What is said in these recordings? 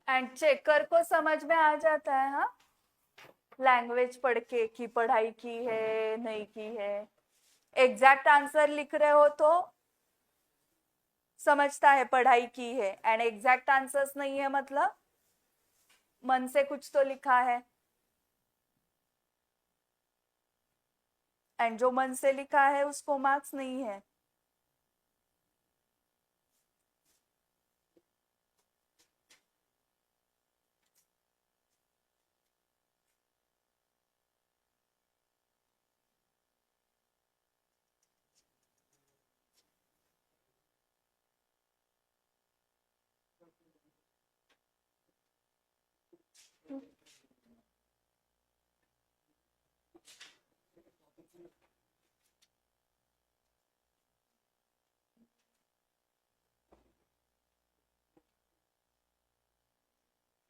And checker को समझ में आ जाता है, हाँ, लैंग्वेज पढ़ के कि पढ़ाई की है नहीं की है। एग्जैक्ट आंसर लिख रहे हो तो समझता है पढ़ाई की है, एंड एग्जैक्ट आंसर्स नहीं है मतलब मन से कुछ तो लिखा है, एंड जो मन से लिखा है उसको मार्क्स नहीं है।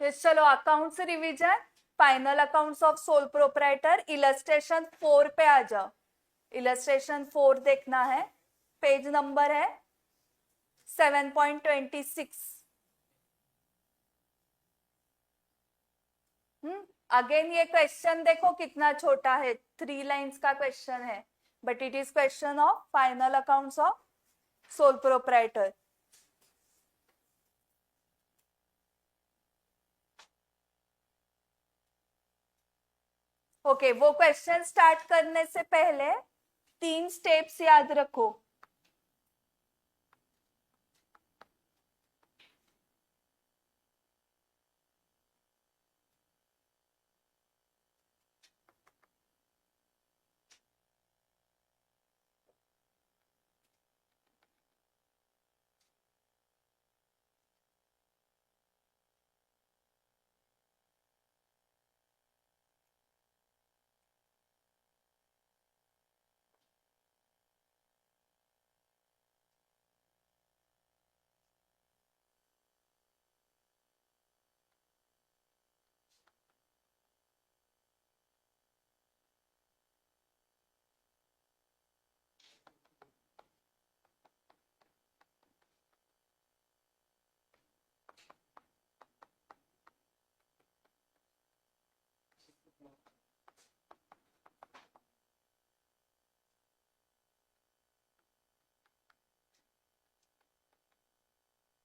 चलो accounts revision, final accounts of sole proprietor, illustration 4 पे आ जाओ। इलस्ट्रेशन 4 देखना है, पेज नंबर है 7.26। अगेन ये क्वेश्चन देखो कितना छोटा है, 3 लाइंस का क्वेश्चन है, but it is question of final accounts of sole proprietor. Okay, वो क्वेश्चन स्टार्ट करने से पहले 3 स्टेप्स याद रखो।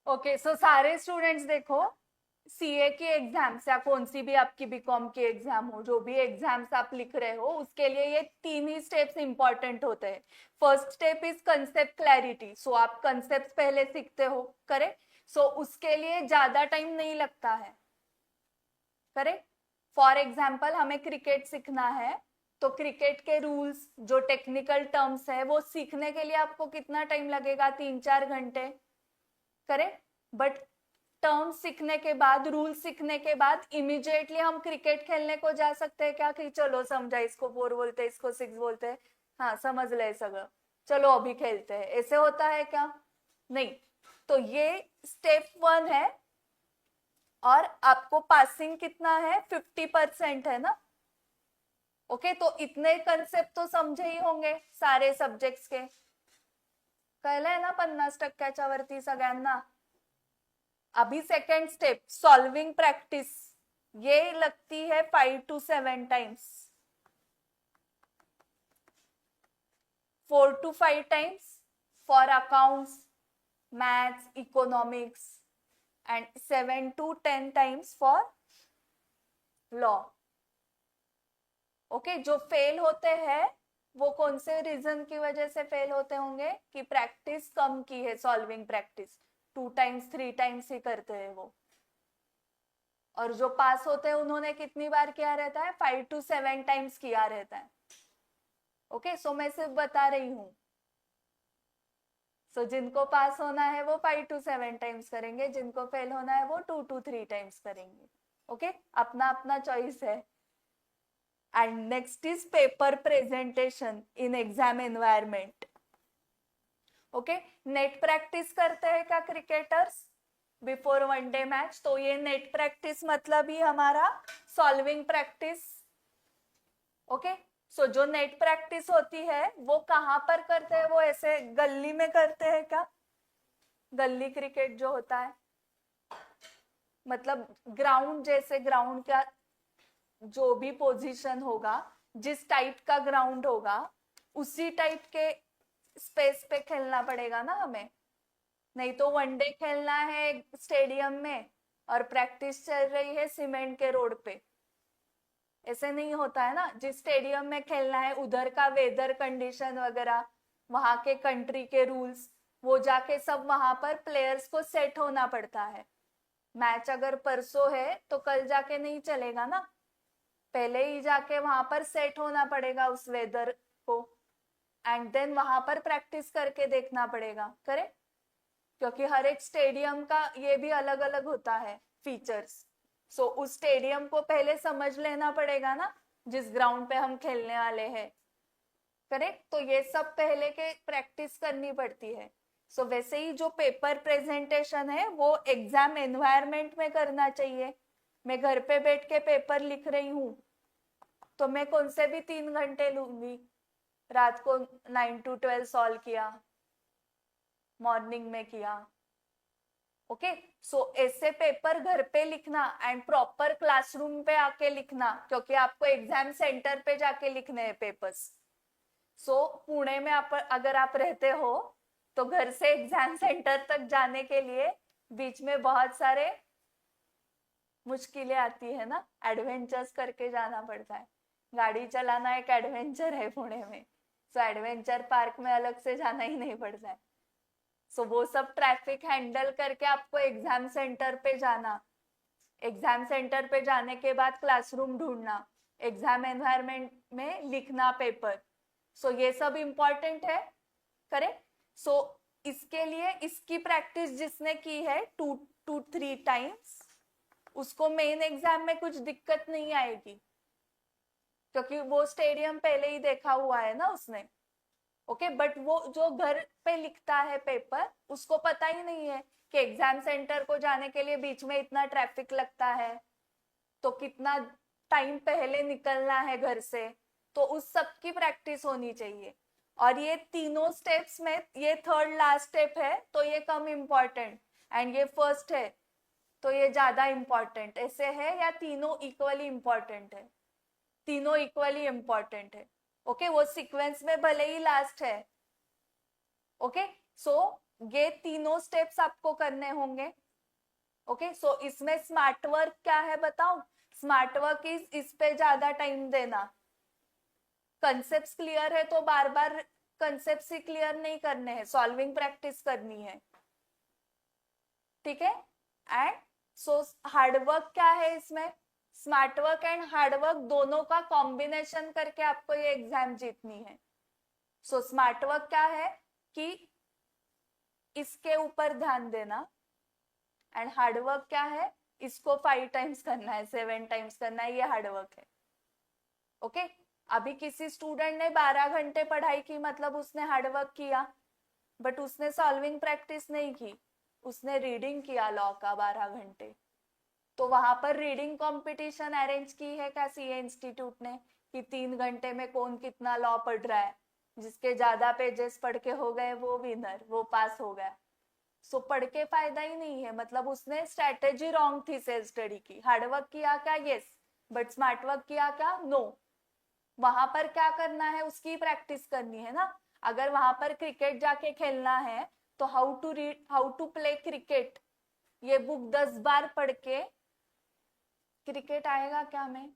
ओके, सो सारे स्टूडेंट्स देखो, सीए की एग्जाम्स या कौन सी भी आपकी बीकॉम की एग्जाम हो, जो भी एग्जाम्स आप लिख रहे हो, उसके लिए ये 3 ही स्टेप्स इंपॉर्टेंट होते हैं। First step is concept clarity, so आप कंसेप्ट पहले सीखते हो, करेक्ट। सो उसके लिए ज्यादा टाइम नहीं लगता है, करेक्ट। फॉर एग्जाम्पल हमें क्रिकेट सीखना है, तो क्रिकेट के रूल्स जो टेक्निकल टर्म्स है वो सीखने के लिए आपको कितना टाइम लगेगा, 3-4 घंटे, करेक्ट। बट टर्म सीखने के बाद, रूल सीखने के बाद इमीडिएटली हम क्रिकेट खेलने को जा सकते हैं क्या, कि चलो समझा इसको 4 बोलते हैं, इसको 6 बोलते हैं, हाँ समझ ले सगळं, चलो अभी खेलते हैं, ऐसे होता है क्या? नहीं। तो ये स्टेप 1 है, और आपको पासिंग कितना है, 50% है ना। ओके, तो इतने कंसेप्ट तो समझे ही होंगे सारे सब्जेक्ट्स के, कळलंय ना 50%च्या वरती सगळ्यांना। अभी सेकेंड स्टेप सॉल्विंग प्रैक्टिस, ये लगती है 5 to 7 times, 4 to 5 times for accounts, maths, economics, and 7 to 10 times for law. Okay, जो फेल होते हैं वो कौन से रीजन की वजह से फेल होते होंगे, कि प्रैक्टिस कम की है, सॉल्विंग प्रैक्टिस 2 टाइम्स 3 टाइम्स ही करते हैं वो। और जो पास होते हैं उन्होंने कितनी बार किया रहता है, 5 to 7 टाइम्स किया रहता है। ओके, सो मैं सिर्फ बता रही हूं। सो जिनको पास होना है वो 5 to 7 टाइम्स करेंगे, जिनको फेल होना है वो 2 to 3 टाइम्स करेंगे। ओके, अपना अपना चॉइस है। And next is paper presentation in exam environment. Okay, net practice करते हैं क्या क्रिकेटर्स बिफोर 1 डे मैच? तो ये नेट प्रैक्टिस मतलब ही हमारा सॉल्विंग प्रैक्टिस। ओके, सो जो नेट प्रैक्टिस होती है वो कहाँ पर करते हैं? वो ऐसे गली में करते हैं क्या? गली क्रिकेट जो होता है, मतलब ग्राउंड, जैसे ग्राउंड का जो भी पोजीशन होगा, जिस टाइप का ग्राउंड होगा उसी टाइप के स्पेस पे खेलना पड़ेगा ना हमें। नहीं तो वनडे खेलना है स्टेडियम में और प्रैक्टिस चल रही है सीमेंट के रोड पे, ऐसे नहीं होता है ना। जिस स्टेडियम में खेलना है उधर का वेदर कंडीशन वगैरह, वहां के कंट्री के रूल्स, वो जाके सब वहां पर प्लेयर्स को सेट होना पड़ता है। मैच अगर परसों है तो कल जाके नहीं चलेगा ना, पहले ही जाके वहां पर सेट होना पड़ेगा उस वेदर को, एंड देन वहां पर प्रैक्टिस करके देखना पड़ेगा, करेक्ट? क्योंकि हर एक स्टेडियम का ये भी अलग अलग होता है फीचर्स। सो उस स्टेडियम को पहले समझ लेना पड़ेगा ना, जिस ग्राउंड पे हम खेलने वाले हैं, करेक्ट? तो ये सब पहले के प्रैक्टिस करनी पड़ती है। सो वैसे ही जो पेपर प्रेजेंटेशन है वो एग्जाम एनवायरनमेंट में करना चाहिए। मैं घर पे बैठ के पेपर लिख रही हूँ तो मैं कौन से भी 3 घंटे लूंगी, रात को 9 to 12 सॉल्व किया, मॉर्निंग में किया। ओके, सो ऐसे पेपर घर पे लिखना एंड प्रॉपर क्लासरूम पे आके लिखना, क्योंकि आपको एग्जाम सेंटर पे जाके लिखने हैं पेपर्स। सो पुणे में आप अगर आप रहते हो तो घर से एग्जाम सेंटर तक जाने के लिए बीच में बहुत सारे मुश्किलें आती है ना, एडवेंचर्स करके जाना पड़ता है। गाड़ी चलाना एक एडवेंचर है पुणे में, सो एडवेंचर पार्क में अलग से जाना ही नहीं पड़ता है। सो वो सब ट्रैफिक हैंडल करके आपको एग्जाम सेंटर पे जाना, एग्जाम सेंटर पे जाने के बाद क्लासरूम ढूंढना, एग्जाम एनवायरनमेंट में लिखना पेपर। सो ये सब इंपॉर्टेंट है, करेक्ट? सो इसके लिए इसकी प्रैक्टिस जिसने की है 2 to 3 times, उसको मेन एग्जाम में कुछ दिक्कत नहीं आएगी, क्योंकि वो स्टेडियम पहले ही देखा हुआ है ना उसने। ओके, बट वो जो घर पे लिखता है पेपर, उसको पता ही नहीं है कि एग्जाम सेंटर को जाने के लिए बीच में इतना ट्रैफिक लगता है, तो कितना टाइम पहले निकलना है घर से। तो उस सब की प्रैक्टिस होनी चाहिए। और ये तीनों स्टेप्स में ये थर्ड लास्ट स्टेप है तो ये कम इम्पोर्टेंट, एंड ये फर्स्ट है तो ये ज्यादा इम्पोर्टेंट, ऐसे है या तीनों इक्वली इम्पोर्टेंट है? तीनों इक्वली इम्पोर्टेंट है। ओके, वो सीक्वेंस में भले ही लास्ट है। ओके, सो ये तीनों स्टेप्स आपको करने होंगे। ओके, सो इसमें स्मार्ट वर्क क्या है बताओ? स्मार्ट वर्क इस पे ज्यादा टाइम देना। कंसेप्ट क्लियर है तो बार बार कंसेप्ट ही क्लियर नहीं करने हैं, सॉल्विंग प्रैक्टिस करनी है, ठीक है? एंड सो हार्डवर्क क्या है इसमें? स्मार्ट वर्क एंड हार्डवर्क दोनों का कॉम्बिनेशन करके आपको ये एग्जाम जीतनी है। सो स्मार्ट वर्क क्या है कि इसके ऊपर ध्यान देना, एंड हार्डवर्क क्या है, इसको 5 times करना है, 7 times करना है, ये हार्डवर्क है। ओके, अभी किसी स्टूडेंट ने 12 घंटे पढ़ाई की मतलब उसने हार्डवर्क किया, बट उसने सॉल्विंग प्रैक्टिस नहीं की, उसने रीडिंग किया लॉ का 12 घंटे। तो वहां पर रीडिंग कंपटीशन अरेंज की है क्या सीए इंस्टीट्यूट ने, कि 3 घंटे में कौन कितना लॉ पढ़ रहा है, जिसके ज्यादा पेजेस पढ़ के हो गए वो विनर, वो पास हो गया। सो पढ़ के फायदा ही नहीं है, मतलब उसने स्ट्रेटेजी रॉन्ग थी सेल्फ स्टडी की। हार्डवर्क किया क्या? यस, बट स्मार्ट वर्क किया क्या? नो। वहां पर क्या करना है, उसकी प्रैक्टिस करनी है ना। अगर वहां पर क्रिकेट जाके खेलना है तो how to read, how to play cricket, ये बुक 10 बार पढ़ के क्रिकेट आएगा क्या? में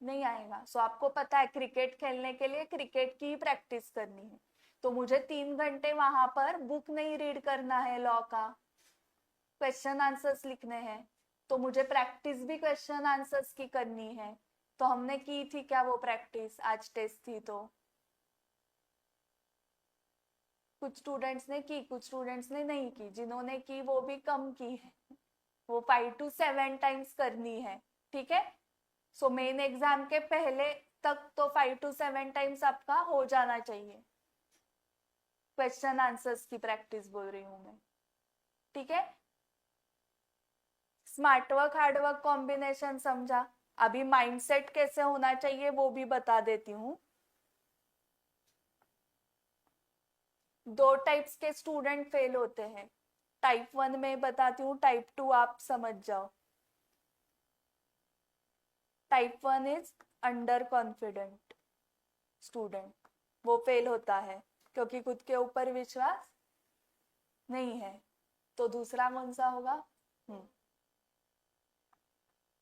नहीं आएगा। सो आपको पता है क्रिकेट खेलने के लिए क्रिकेट की ही प्रैक्टिस करनी है, तो मुझे 3 घंटे वहां पर बुक नहीं रीड करना है, लॉ का क्वेश्चन आंसर्स लिखने हैं, तो मुझे प्रैक्टिस भी क्वेश्चन आंसर्स की करनी है। तो हमने की थी क्या वो प्रैक्टिस? आज टेस्ट थी तो कुछ स्टूडेंट्स ने की, कुछ स्टूडेंट्स ने नहीं की, जिन्होंने की वो भी कम की है, वो 5 to 7 times करनी है, ठीक है? सो मेन एग्जाम के पहले तक तो 5 to 7 times आपका हो जाना चाहिए। क्वेश्चन आंसर्स की प्रैक्टिस बोल रही हूं मैं, ठीक है? Smart work hard work combination समझा? अभी माइंडसेट कैसे होना चाहिए वो भी बता देती हूँ। दो टाइप्स के स्टूडेंट फेल होते हैं। टाइप 1 में बताती हूँ, टाइप 2 आप समझ जाओ। Type 1 is under confident student, वो फेल होता है क्योंकि खुद के ऊपर विश्वास नहीं है। तो दूसरा कौन सा होगा?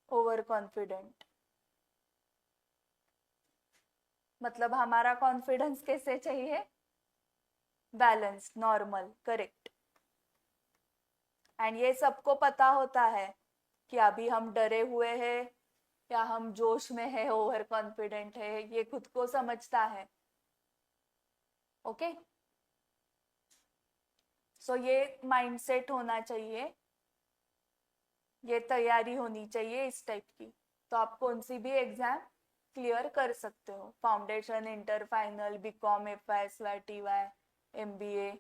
Over confident. मतलब हमारा कॉन्फिडेंस कैसे चाहिए? Balance, normal, correct. एंड ये सबको पता होता है कि अभी हम डरे हुए हैं या हम जोश में है, ओवर कॉन्फिडेंट है, ये खुद को समझता है। ओके, सो ये माइंडसेट होना चाहिए, ये तैयारी होनी चाहिए इस टाइप की। तो आप कौन सी भी एग्जाम क्लियर कर सकते हो, foundation, inter, final, BCom, FS, TY, MBA.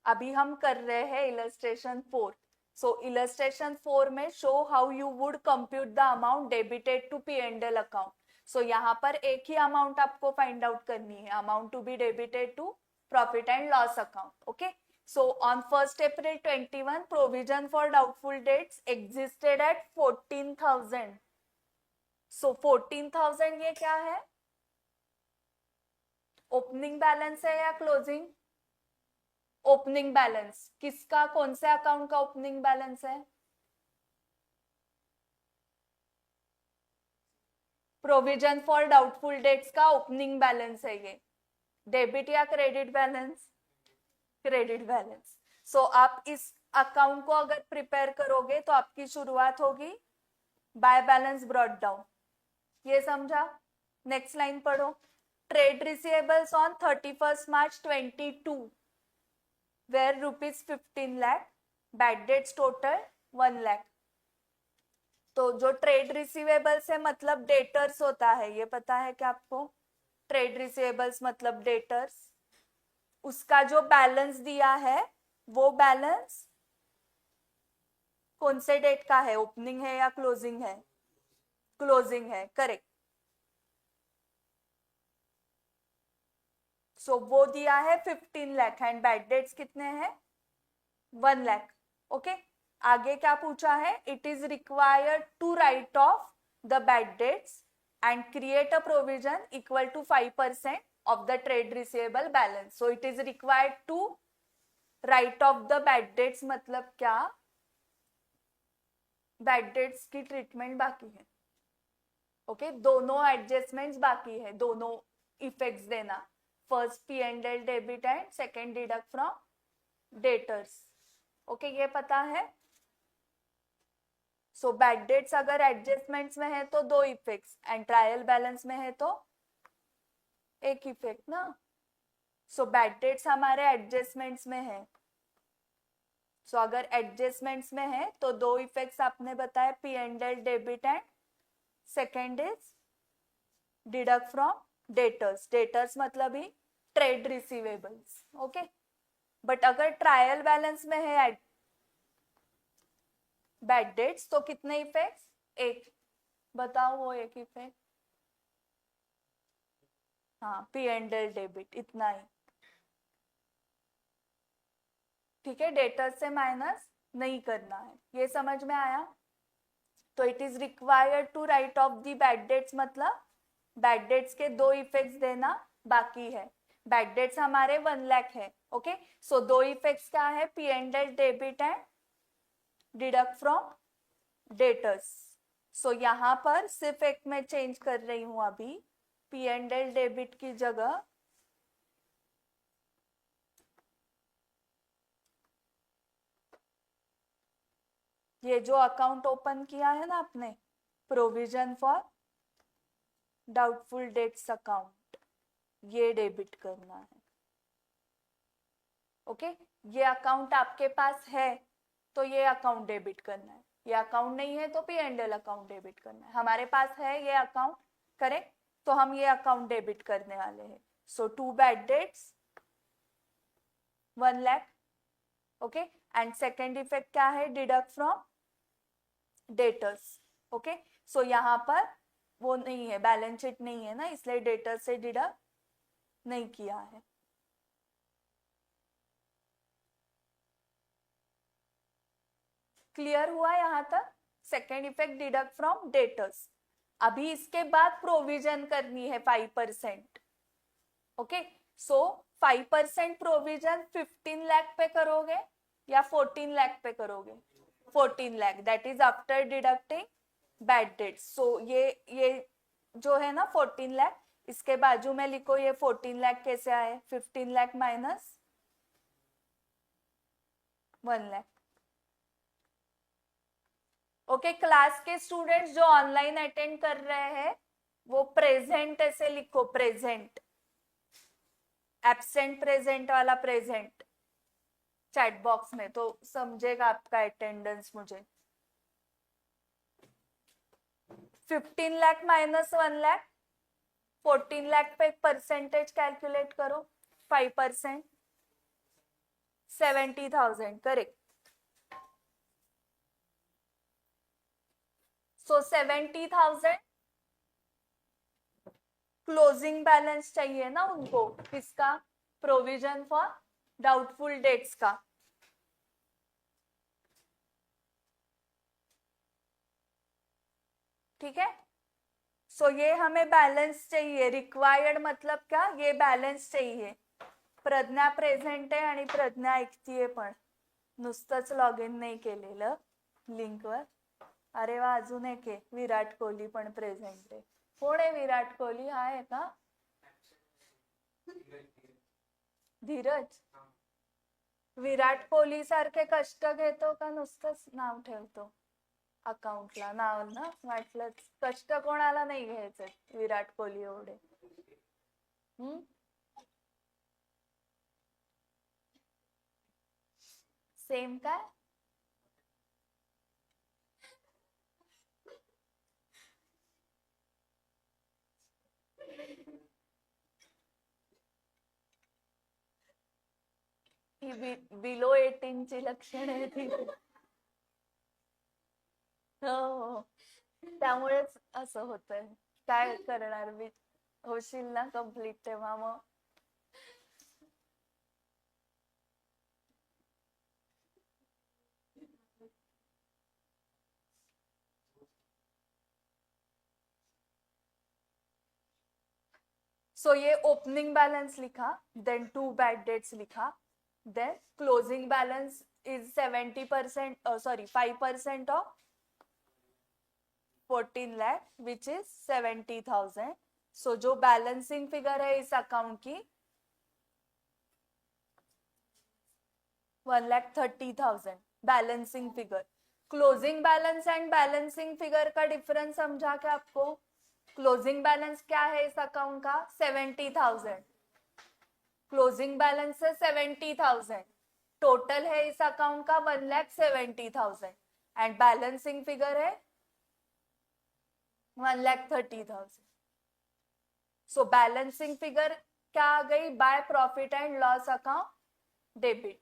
अभी हम कर रहे हैं इलस्ट्रेशन 4। सो इलस्ट्रेशन 4 में show how you would compute the amount debited to P and L account. So यहाँ पर एक ही अमाउंट आपको फाइंड आउट करनी है, amount to be debited to profit and loss account. Okay, so on 1st April 21 provision for doubtful debts existed at 14,000. so 14,000 ये क्या है? ओपनिंग बैलेंस है या क्लोजिंग? ओपनिंग बैलेंस किसका, कौन से अकाउंट का ओपनिंग बैलेंस है? प्रोविजन फॉर डाउटफुल डेट्स का ओपनिंग बैलेंस है ये। डेबिट या credit balance? Credit balance. So आप इस अकाउंट को अगर प्रिपेयर करोगे तो आपकी शुरुआत होगी बाय बैलेंस ब्रॉट डाउन, ये समझा? नेक्स्ट लाइन पढ़ो। Trade receivables on 31st March 22 where rupees 15 lakh, bad debts total 1 lakh। तो जो ट्रेड रिसीवेबल्स है मतलब डेटर्स होता है, ये पता है क्या आपको? ट्रेड रिसीवेबल्स मतलब डेटर्स, उसका जो बैलेंस दिया है वो बैलेंस कौन से डेट का है? ओपनिंग है या क्लोजिंग है? क्लोजिंग है, करेक्ट। सो वो दिया है 15 लाख एंड बैड डेट्स कितने हैं? 1 लाख। ओके, आगे क्या पूछा है? It is required to write off the bad debts and create a provision equal to 5% of the trade receivable balance. So it is required to write off the bad debts। मतलब क्या? Bad debts की treatment बाकी है। Okay, दोनों adjustments बाकी है, दोनों effects देना, first P and L debit and second deduct from debtors. Okay, ये पता है? सो बैड डेट्स अगर एडजस्टमेंट्स में है तो दो इफेक्ट्स, एंड ट्रायल बैलेंस में है तो एक इफेक्ट ना। सो बैड डेट्स हमारे एडजस्टमेंट्स में है। सो अगर एडजस्टमेंट्स में है तो दो इफेक्ट्स आपने बताया, P and L debit and second is deduct from debtors. Debtors मतलब ही ट्रेड रिसीवेबल्स। ओके, बट अगर ट्रायल बैलेंस में है बैड डेट्स तो कितने इफेक्ट्स? एक, बताओ वो एक इफेक्ट। हाँ, पी एंड एल डेबिट, इतना ही। ठीक है, डेटर्स से माइनस नहीं करना है, ये समझ में आया? तो it is required to write off the bad debts मतलब बैड डेट्स के दो इफेक्ट्स देना बाकी है। बैड डेट्स हमारे 1 लाख है। ओके, सो दो इफेक्ट्स क्या है? P and L debit and deduct from debtors. So यहां पर सिर्फ एक मैं चेंज कर रही हूं अभी, पी एंड एल डेबिट की जगह ये जो अकाउंट ओपन किया है ना आपने, provision for doubtful dates account, ये डेबिट करना है। ओके, ये अकाउंट आपके पास है तो ये अकाउंट डेबिट करना है, ये अकाउंट नहीं है तो P and L account debit करना है। हमारे पास है ये अकाउंट, करेक्ट, तो हम ये अकाउंट डेबिट करने वाले हैं। So to bad debts 1 lakh. Okay, and second effect क्या है? Deduct from debtors. Okay, so यहाँ पर वो नहीं है, बैलेंस शीट नहीं है ना, इसलिए डेटर से डिडक्ट नहीं किया है। क्लियर हुआ यहाँ तक? Second effect, deduct from debtors. अभी इसके बाद प्रोविजन करनी है 5%। ओके, सो 5% प्रोविजन 15 लाख पे करोगे या 14 लाख पे करोगे? 14 lakh, that is after deducting bad debts. So ये जो है ना 14 लाख, इसके बाजू में लिखो ये 14 लाख कैसे आए? 15 lakh minus 1 lakh. Okay, class के स्टूडेंट्स जो ऑनलाइन अटेंड कर रहे हैं वो प्रेजेंट ऐसे लिखो, प्रेजेंट, एब्सेंट प्रेजेंट वाला प्रेजेंट चैट बॉक्स में, तो समझेगा आपका अटेंडेंस मुझे। 15 लाख माइनस 1 लाख, 14 लाख पे परसेंटेज कैलकुलेट करो, 5%, 70,000, करेक्ट। सो 70,000 क्लोजिंग बैलेंस चाहिए ना उनको, किसका? प्रोविजन फॉर डाउटफुल डेट्स का। ठीक है, सो ये हमें बैलेंस चाहिए, रिक्वायर्ड मतलब क्या? ये बैलेंस चाहिए। प्रज्ञा प्रेझेंट आहे आणि प्रज्ञा ऐकतीये पण, नुसतंच लॉग इन नाही केलेलं लिंकवर। अरे वा, अजून एक आहे, विराट कोहली पण प्रेझेंट आहे। कोण आहे विराट कोहली? हा आहे का? धीरज? विराट कोहली सारखे कष्ट घेतो का नुसतंच नाव ठेवतो अकाउंटला? नाव ना, वाटलंच कष्ट कोणाला नाही घ्यायचे विराट कोहली एवढे। सेम काय? ही बिलो 18 ची लक्षण आहे ती। हो, त्यामुळेच असं होतंय। काय करणार? होशील ना कंप्लीट तेव्हा मग। सो ये ओपनिंग बैलेंस लिखा, देन 2 बैड डेट्स लिखा, then closing balance is 70%, sorry 5% of 14 lakh which is 70,000। So जो बैलेंसिंग फिगर है इस अकाउंट की 1,30,000 balancing figure. Closing balance and balancing figure का डिफरेंस समझा क्या आपको? क्लोजिंग बैलेंस क्या है इस अकाउंट का? 70,000। क्लोजिंग बैलेंस है 70,000, टोटल है इस अकाउंट का 1,70,000 एंड बैलेंसिंग फिगर है 1,30,000। सो बैलेंसिंग फिगर क्या आ गई? By profit and loss account debit,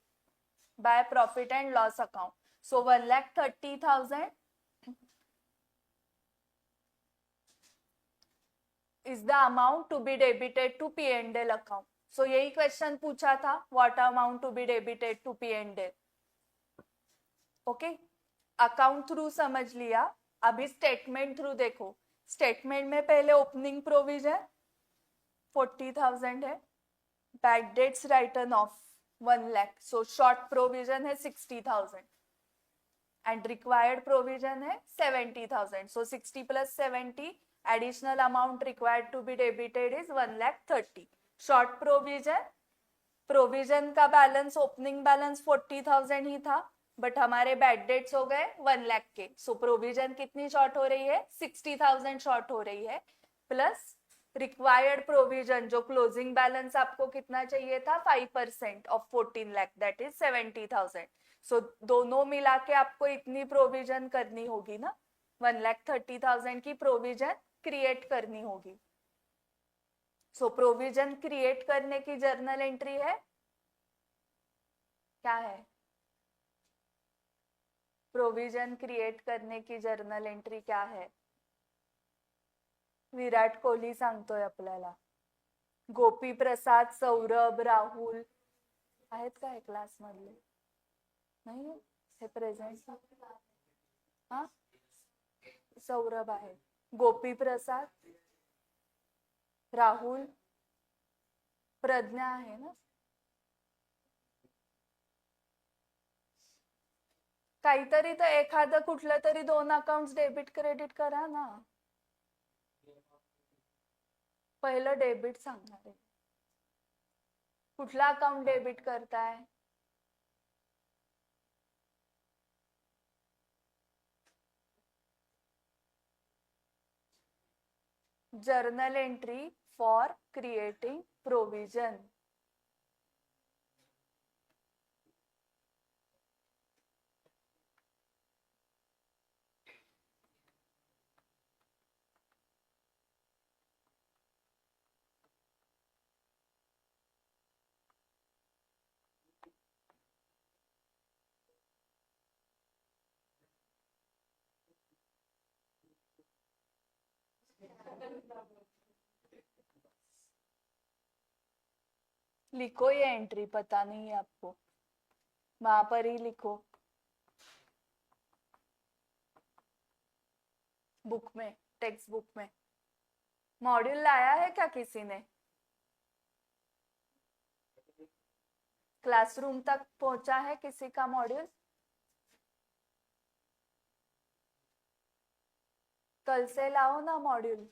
by profit and loss account. So 1,30,000 is the amount to be debited to P&L account. So यही question पूछा था, what amount to be debited to P&L। Okay, account through समझ लिया, अभी statement through देखो। Statement में पहले opening provision 40,000 है, bad dates written of 1 lakh, so short provision है 60,000 एंड रिक्वायर्ड प्रोविजन है 70,000। सो 60 plus 70, additional amount required to be debited is 1,30,000। Short provision का बैलेंस, ओपनिंग बैलेंस 40,000 ही था, बट हमारे बैड डेट्स हो गए 1 लाख के। सो प्रोविजन कितनी शॉर्ट हो रही है? 60,000 शॉर्ट हो रही है, प्लस रिक्वायर्ड प्रोविजन जो क्लोजिंग बैलेंस आपको कितना चाहिए था? 5% ऑफ 14 लाख, दैट इज 70,000। सो दोनों मिला के आपको इतनी प्रोविजन करनी होगी ना, 1,30,000 की प्रोविजन क्रिएट करनी होगी। सो प्रोविजन क्रिएट करने की जर्नल एंट्री है क्या है? प्रोविजन क्रिएट करने की जर्नल एंट्री क्या है? विराट कोहली सांगतोय आपल्याला. गोपी प्रसाद, सौरभ, राहुल आहेत का हे क्लास मधले? नाही हे प्रेझेंट. हा, सौरभ आहे, गोपी प्रसाद, राहुल, प्रज्ञा आहे ना. काहीतरी तर एखादं कुठलं तरी 2 अकाउंट डेबिट क्रेडिट करा ना. पहिलं डेबिट सांगणार आहे. कुठला अकाउंट डेबिट करताय? Journal entry for creating provision. लिखो ये एंट्री, पता नहीं है आपको, वहां पर ही लिखो बुक में, टेक्स्ट बुक में. मॉड्यूल लाया है क्या किसी ने? क्लासरूम तक पहुंचा है किसी का मॉड्यूल? कल से लाओ ना मॉड्यूल.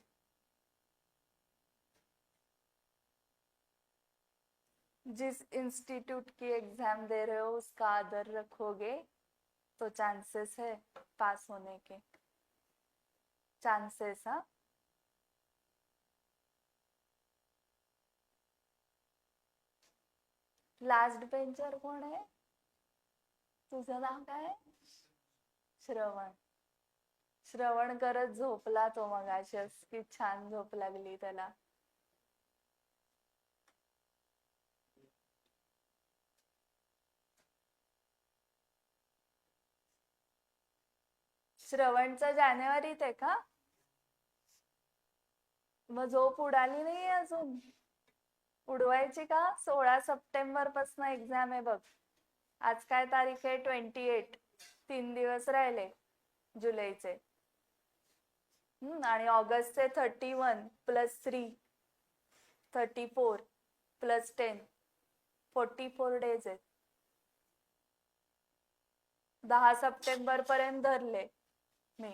जिस इंस्टीट्यूट की एग्जाम दे रहे हो उसका आदर रखोगे तो चांसेस है पास होने के. चांसेस. हाँ, लास्ट बेंचर कोण आहे? तुझं नाव काय? श्रवण. श्रवण करत झोपला तो मगाशी. की छान झोप लागली त्याला. श्रवणचं जानेवारीत आहे का? मग झोप उडाली नाही अजून? उडवायची का? 16 सप्टेंबर पासून एक्झाम आहे बघ. आज काय तारीख आहे? 28. 3 दिवस राहिले जुलैचे. आणि ऑगस्टचे 31 प्लस 3 34 प्लस 10 44 डेज आहेत. 10 सप्टेंबर पर्यंत धरले मी.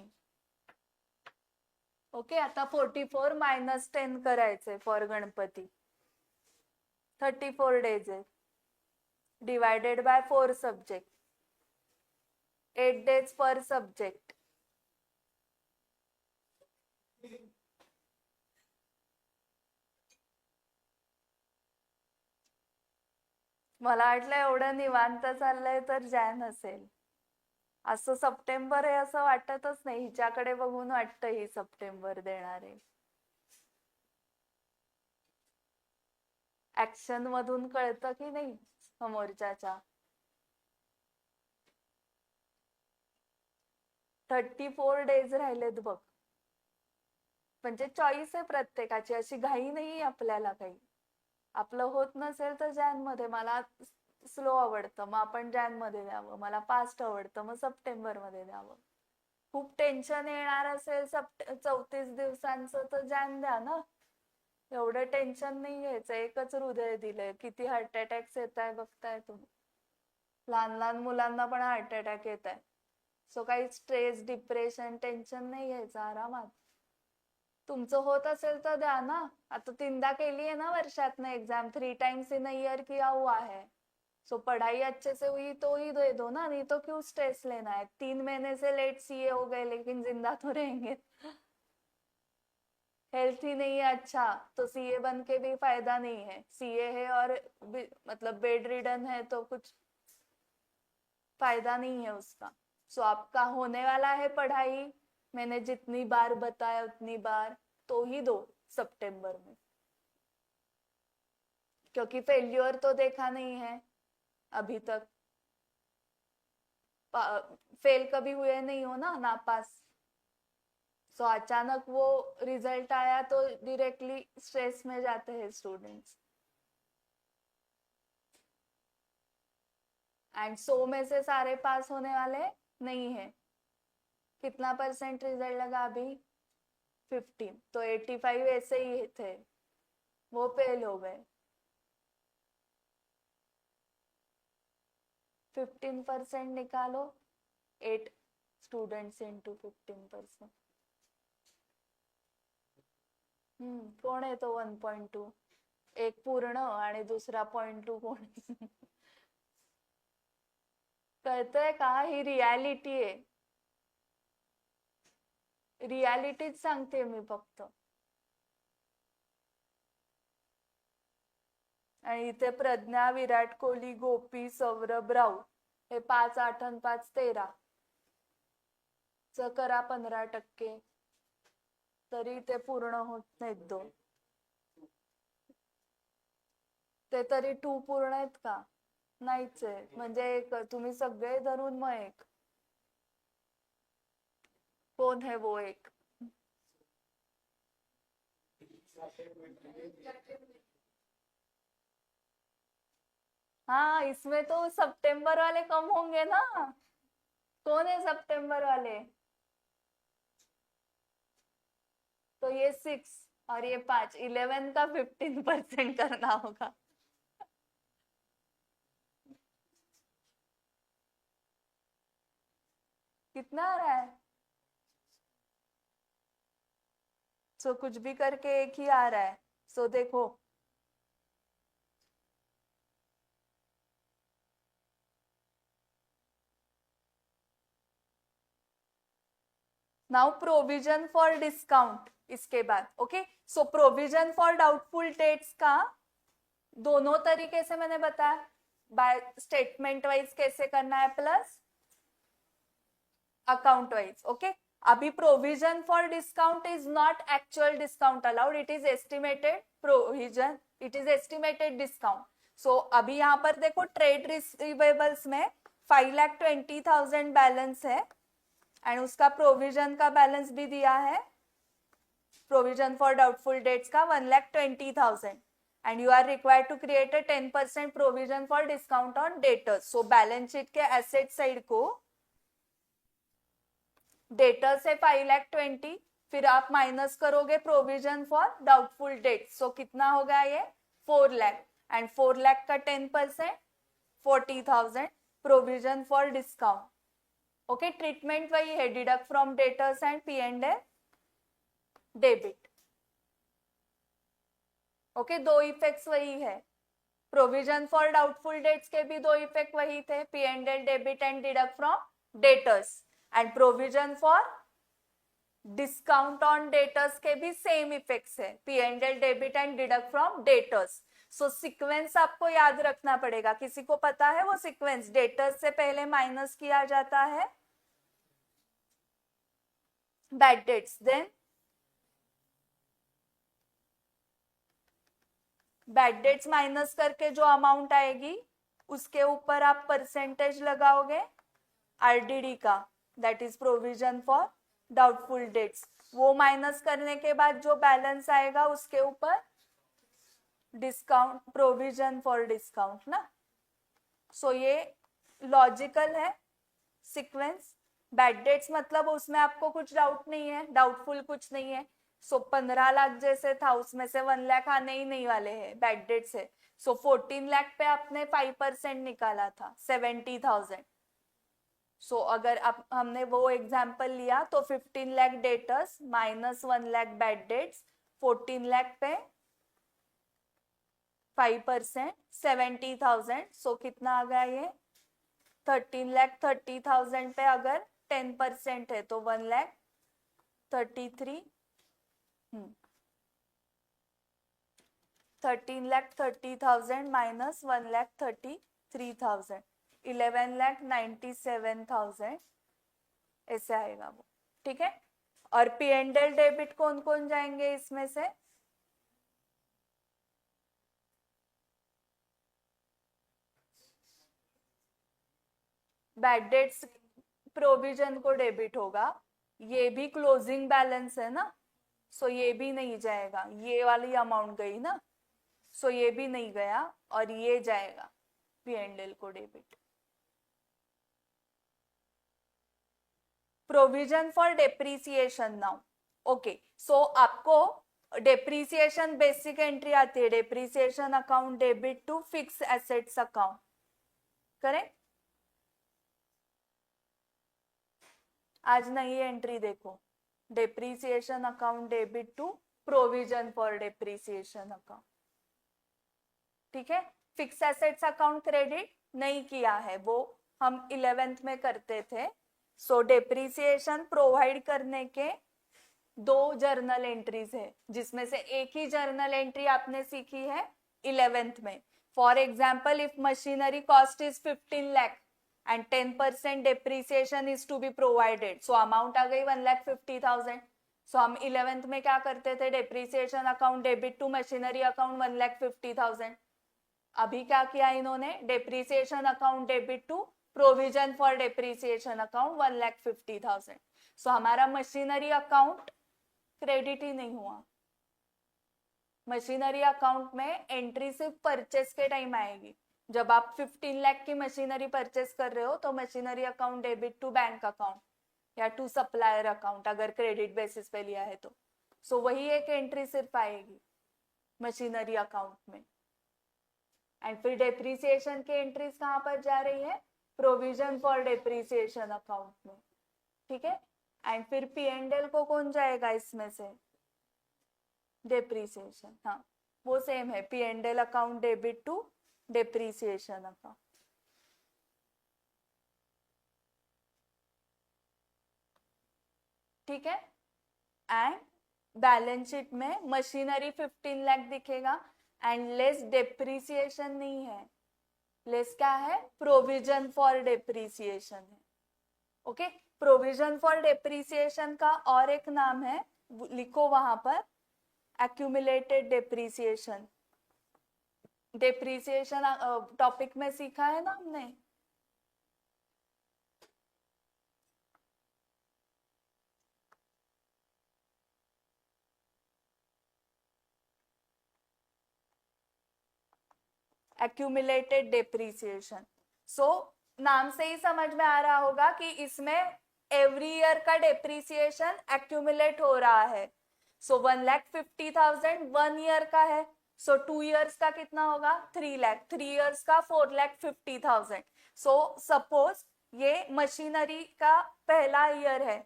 ओके, आता 44 मायनस 10 करायचे फॉर गणपती. 34 डेज आहे. Divided by 4 subject. 8 डेज पर सब्जेक्ट. मला वाटलं एवढं निवांत चाललंय तर जॅन असेल. असं सप्टेंबर आहे असं वाटतच नाही. हिच्याकडे बघून वाटतं ही सप्टेंबर देणार आहे. ऍक्शन मधून कळतं की नाही समोरच्याच्या. 34 डेज राहिलेत बघ. म्हणजे चॉईस आहे प्रत्येकाची. अशी घाई नाही आपल्याला काही. आपलं होत नसेल तर जॅन मध्ये. मला स्लो आवडतं मग आपण जॅन मध्ये द्यावं. मला फास्ट आवडतं मग सप्टेंबर मध्ये द्यावं. खूप टेन्शन येणार असेल 34 दिवसांचं तर जॅन द्या ना. एवढं टेन्शन नाही घ्यायचं. एकच हृदय दिलंय. किती हार्ट अटॅक्स येत आहे बघताय तुम्ही. लहान लहान मुलांना पण हार्ट अटॅक येत आहे. सो काही स्ट्रेस, डिप्रेशन, टेन्शन नाही घ्यायचं. आरामात. तुमचं होत असेल तर द्या ना. आता 3दा केली है ना वर्षात एग्जाम. 3 टाइम्स इन ईयर किया हुआ है. सो पढ़ाई अच्छे से हुई तो ही दे दो ना. नहीं तो क्यों स्ट्रेस लेना है? 3 महीने से लेट सीए हो गए लेकिन जिंदा तो रहेंगे. हेल्थ ही नहीं है अच्छा तो सीए बन के भी फायदा नहीं है. सीए है और मतलब बेड रिडन है तो कुछ फायदा नहीं है उसका. सो आपका होने वाला है पढ़ाई. मैंने जितनी बार बताया उतनी बार तो ही दो सितंबर में. क्योंकि फेल्योर तो देखा नहीं है अभी तक. फेल कभी हुए नहीं हो ना, ना पास। सो अचानक वो रिजल्ट आया तो डायरेक्टली स्ट्रेस में जाते हैं स्टूडेंट्स। एंड 100 में से सारे पास होने वाले नहीं है। कितना परसेंट रिजल्ट लगा अभी? 15। तो 85 ऐसे ही थे, वो फेल हो गए। 15% निकालो, 8 स्टूडेंट्स इंटू 15%। कोण आहे तो 1.2? एक पूर्ण आणि दुसरा 0.2 कोण? कळतंय का? ही रियालिटी आहे, रियालिटीच सांगते मी फक्त. आणि इथे प्रज्ञा, विराट कोहली, गोपी, सौरभ, राऊत हे 5, 8 आणि 5, 13 च करा 15%, तरी ते पूर्ण होत नाहीत 2. ते तरी 2 पूर्ण आहेत का? नाहीच आहे. म्हणजे एक तुम्ही सगळे धरून मग एक. कौन है वो एक? हाँ, इसमें तो सितंबर वाले कम होंगे ना। कौन है सितंबर वाले? तो ये 6 और ये 5, 11 का 15% करना होगा। कितना आ रहा है? सो कुछ भी करके एक ही आ रहा है। सो देखो, नाउ प्रोविजन फॉर डिस्काउंट इसके बाद। Okay, so provision for doubtful debts का दोनों तरीके से मैंने बताया, बाय स्टेटमेंट वाइज कैसे करना है प्लस अकाउंट वाइज। ओके, अभी provision for discount is not actual discount allowed, it is estimated provision, it is estimated discount. So अभी यहाँ पर देखो ट्रेड रिसीवेबल्स में 5,20,000 बैलेंस है एंड उसका प्रोविजन का बैलेंस भी दिया है, प्रोविजन फॉर डाउटफुल डेट्स का 1,20,000 and you are required to create a 10% provision for discount on debtors. So balance sheet के एसेट साइड को डेटर से 5,20,000, फिर आप माइनस करोगे provision for doubtful debt. So कितना होगा ये? 4 लाख एंड 4 लाख का 10% 40,000 provision for discount. Okay, treatment वही है, deduct from debtors and P&L debit. Okay, दो इफेक्ट्स वही है, प्रोविजन फॉर डाउटफुल डेट्स के भी दो इफेक्ट वही थे, P&L debit and deduct from debtors, and provision for discount on debtors के भी सेम इफेक्ट्स है, P&L debit and deduct from debtors. So sequence आपको याद रखना पड़ेगा, किसी को पता है वो सीक्वेंस? डेटर्स से पहले माइनस किया जाता है bad debts, then bad debts minus करके जो अमाउंट आएगी उसके ऊपर आप परसेंटेज लगाओगे आरडीडी का, that is provision for doubtful dates. वो माइनस करने के बाद जो बैलेंस आएगा उसके ऊपर डिस्काउंट, प्रोविजन फॉर डिस्काउंट ना। सो ये लॉजिकल है सीक्वेंस। बैड डेट्स मतलब उसमें आपको कुछ डाउट नहीं है, डाउटफुल कुछ नहीं है। सो 15 लाख जैसे था उसमें से 1 लाख आने ही नहीं वाले हैं बैड डेट से। सो 14 लाख पे आपने 5% निकाला था, 70,000। सो अगर आप हमने वो एग्जाम्पल लिया तो 15 lakh debtors minus 1 lakh bad debts, 14 lakh पे 5%, 70,000। सो कितना आ गया ये? 13,30,000 पे अगर 10% है तो 1,33,000, 13,30,000 माइनस 1,33,000, 11,97,000 ऐसे आएगा वो। ठीक है, और P&L डेबिट कौन कौन जाएंगे इसमें से? बैड डेट्स प्रोविजन को डेबिट होगा, ये भी क्लोजिंग बैलेंस है ना, सो ये भी नहीं जाएगा, ये वाली अमाउंट गई ना, सो ये भी नहीं गया और ये जाएगा P&L को debit. Provision for depreciation now, okay, so आपको डेप्रीसिएशन बेसिक एंट्री आती है, depreciation account debit to fix assets account, correct. आज नई एंट्री देखो, depreciation account debit to provision for depreciation account, ठीक है। फिक्स एसेट्स अकाउंट क्रेडिट नहीं किया है, वो हम 11th में करते थे। सो डेप्रीसिएशन प्रोवाइड करने के 2 जर्नल एंट्रीज है, जिसमें से एक ही जर्नल एंट्री आपने सीखी है 11th में। For example, if machinery cost is 15 lakh and 10% depreciation is to be provided, so amount आ गई 1,50,000। so हम 11th में क्या करते थे, depreciation account debit to machinery account 1,50,000। अभी क्या किया इन्होंने, depreciation account debit to provision for depreciation account 1,50,000। so हमारा मशीनरी अकाउंट क्रेडिट ही नहीं हुआ। मशीनरी अकाउंट में एंट्री सिर्फ परचेस के टाइम आएगी, जब आप 15 लाख की मशीनरी परचेस कर रहे हो तो machinery account debit to bank account या टू सप्लायर अकाउंट, अगर क्रेडिट बेसिस पे लिया है तो। सो वही एक एंट्री सिर्फ आएगी मशीनरी अकाउंट में। एंड फिर डेप्रीसिएशन की एंट्रीज कहाँ पर जा रही है, प्रोविजन फॉर डेप्रीसिएशन अकाउंट में, ठीक है। एंड फिर P&L को कौन जाएगा इसमें से, डेप्रीसिएशन, हाँ वो सेम है, P&L account debit to depreciation account, ठीक है। एंड बैलेंस शीट में मशीनरी 15 लाख दिखेगा एंड लेस डेप्रीसिएशन नहीं है, लेस क्या है, प्रोविजन फॉर डेप्रीसिएशन है, ओके। प्रोविजन फॉर डेप्रीसिएशन का और एक नाम है, लिखो वहां पर, एक्यूमुलेटेड डेप्रीसिएशन। डेप्रीसिएशन टॉपिक में सीखा है ना हमने, एक्यूमुलेटेड डेप्रीसिएशन। सो नाम से ही समझ में आ रहा होगा कि इसमें एवरी ईयर का डेप्रीसिएशन एक्यूमुलेट हो रहा है। सो 1,50,000 1 ईयर का है, सो 2 ईयर्स का कितना होगा, 3 लाख, 3 ईयर्स का 4,50,000। सो सपोज ये मशीनरी का पहला ईयर है,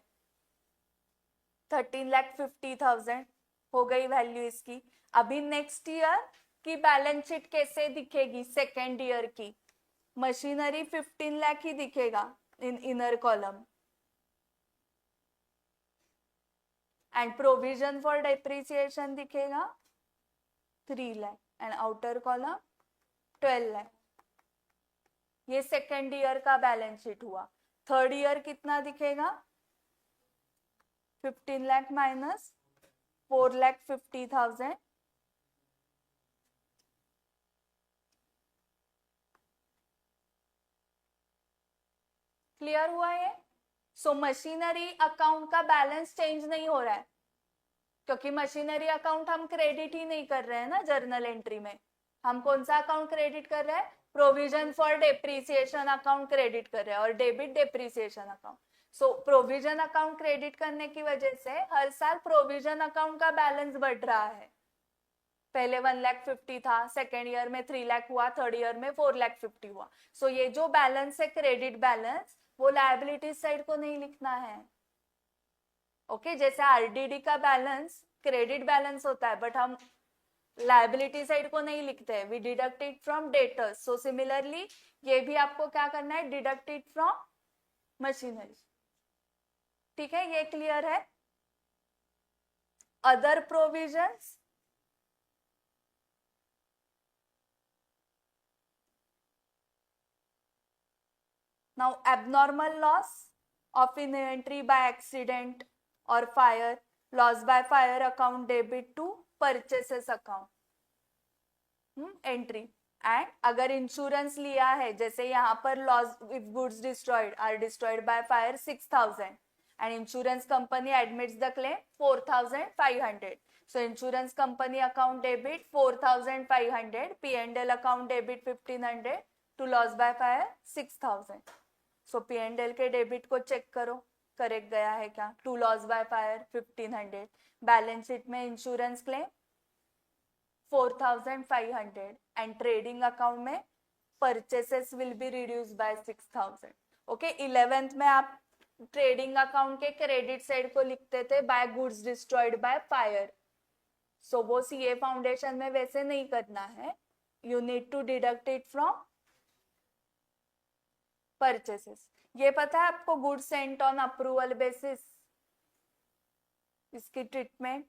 13,50,000 हो गई वैल्यू इसकी। अभी नेक्स्ट ईयर की बैलेंस शीट कैसे दिखेगी, सेकेंड ईयर की, मशीनरी 15 लाख ही दिखेगा इन inner column, and provision for depreciation दिखेगा 3 lakh and outer column 12 lakh. ये सेकेंड ईयर का बैलेंस शीट हुआ। थर्ड ईयर कितना दिखेगा, 15 लाख माइनस 4,50,000, क्लियर हुआ ये। सो मशीनरी अकाउंट का बैलेंस चेंज नहीं हो रहा है, क्योंकि मशीनरी अकाउंट हम क्रेडिट ही नहीं कर रहे हैं ना जर्नल एंट्री में। हम कौन सा अकाउंट क्रेडिट कर रहे हैं, provision for depreciation account credit कर रहे हैं, और debit depreciation account. So provision account credit करने की वजह से हर साल प्रोविजन अकाउंट का बैलेंस बढ़ रहा है। पहले 1,50,000 था, सेकेंड ईयर में 3 लाख हुआ, थर्ड ईयर में 4,50,000 हुआ। सो ये जो बैलेंस है क्रेडिट बैलेंस, वो लायबिलिटी साइड को नहीं लिखना है, ओके। जैसे आरडीडी का बैलेंस क्रेडिट बैलेंस होता है, बट हम लायबिलिटी साइड को नहीं लिखते हैं, we deduct it from debtors. So similarly ये भी आपको क्या करना है, डिडक्ट इट फ्रॉम मशीनरी, ठीक है। ये क्लियर है। Other provisions, now abnormal loss of inventory by accident or fire, loss by fire account debit to purchases account, entry and अगर इंश्योरेंस लिया है, जैसे यहाँ पर loss if goods destroyed are destroyed by fire 6,000 and insurance company admits the claim 4,500. So insurance company account debit 4,500, P&L account debit 1,500 to loss by fire 6,000. So P&L के debit को check करो correct गया है क्या. To loss by fire 1,500. Balance sheet में insurance claim 4,500 and trading account में purchases will be reduce by 6,000. Okay, 11th में आप ट्रेडिंग अकाउंट के क्रेडिट साइड को लिखते थे by goods destroyed by fire. So वो सीए फाउंडेशन में वैसे नहीं करना है. You need to deduct it from purchases. ये पता है आपको goods sent on approval basis, इसकी ट्रीटमेंट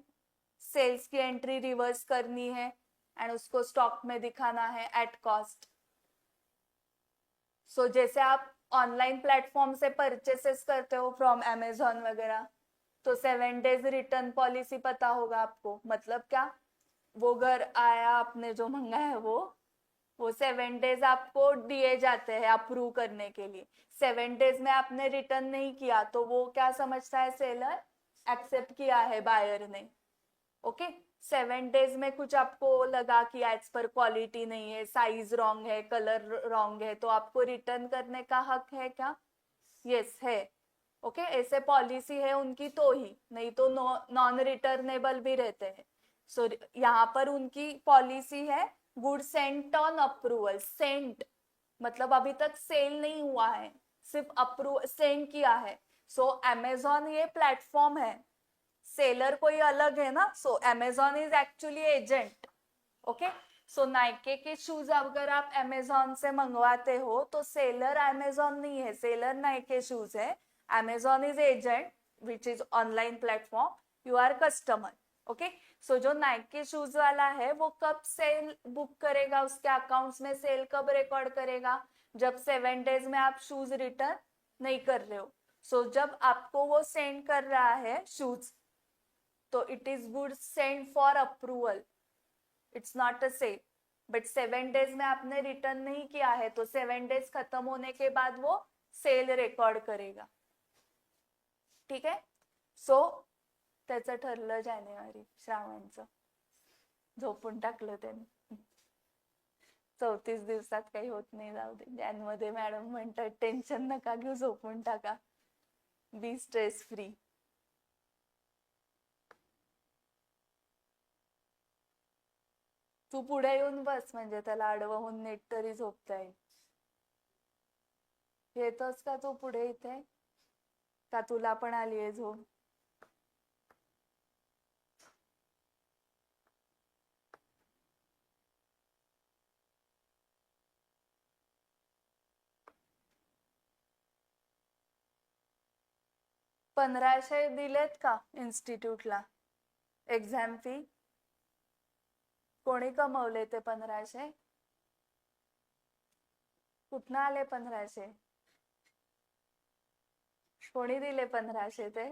सेल्स की एंट्री रिवर्स करनी है एंड उसको स्टॉक में दिखाना है एट कॉस्ट. सो जैसे आप ऑनलाइन प्लेटफॉर्म से परचेसेस करते हो फ्रॉम अमेजोन वगैरह, तो 7 days रिटर्न पॉलिसी पता होगा आपको. मतलब क्या, वो घर आया आपने जो मंगाया है वो 7 days आपको दिए जाते हैं अप्रूव करने के लिए. 7 days में आपने रिटर्न नहीं किया तो वो क्या समझता है, सेलर एक्सेप्ट किया है बायर ने. ओके, 7 days में कुछ आपको लगा कि एज पर क्वालिटी नहीं है, साइज रॉन्ग है, कलर रॉन्ग है, तो आपको रिटर्न करने का हक है क्या? यस है. ओके, ऐसे पॉलिसी है उनकी तो ही, नहीं तो नॉन रिटर्नेबल भी रहते हैं. सो यहाँ पर उनकी पॉलिसी है good sent on approval. Sent मतलब अभी तक सेल नहीं हुआ है, सिर्फ अप्रूव सेंड किया है. सो अमेजोन ये प्लेटफॉर्म है, सेलर कोई अलग है ना. So Amazon is actually agent. Okay, so Nike के शूज अगर आप अमेजोन से मंगवाते हो तो सेलर अमेजोन नहीं है, सेलर नाइके शूज है. Amazon is agent which is online platform, you are customer. Okay, so जो नाइके शूज वाला है वो कब सेल बुक करेगा, उसके अकाउंट्स में सेल कब रिकॉर्ड करेगा, जब 7 days में आप शूज रिटर्न नहीं कर रहे हो. सो जब आपको वो सेंड कर रहा है शूज, तो it is good send for approval, it's not a sale. But 7 days में आपने रिटर्न नहीं किया है तो 7 days खत्म होने के बाद वो सेल रेकॉर्ड करेगा. ठीक आहे. सो त्याचं ठरलं जानेवारी, श्रावणचं झोपून टाकलं त्याने. 34 दिवसात काही होत नाही, जाऊ दे. ज्यांमध्ये मॅडम म्हणतात टेन्शन नका घेऊ, झोपून टाका, बी स्ट्रेस फ्री. तू पुढे येऊन बस, म्हणजे त्याला आडवं नीट तरी झोपता येईल. येतोस का तू पुढे इथे, का तुला पण आली आहे झोप? $1,500 दिलेत का इन्स्टिट्यूटला एक्झाम फी? कोणी कमवले ते 1,500? कुठनं आले 1,500? कोणी दिले 1,500 ते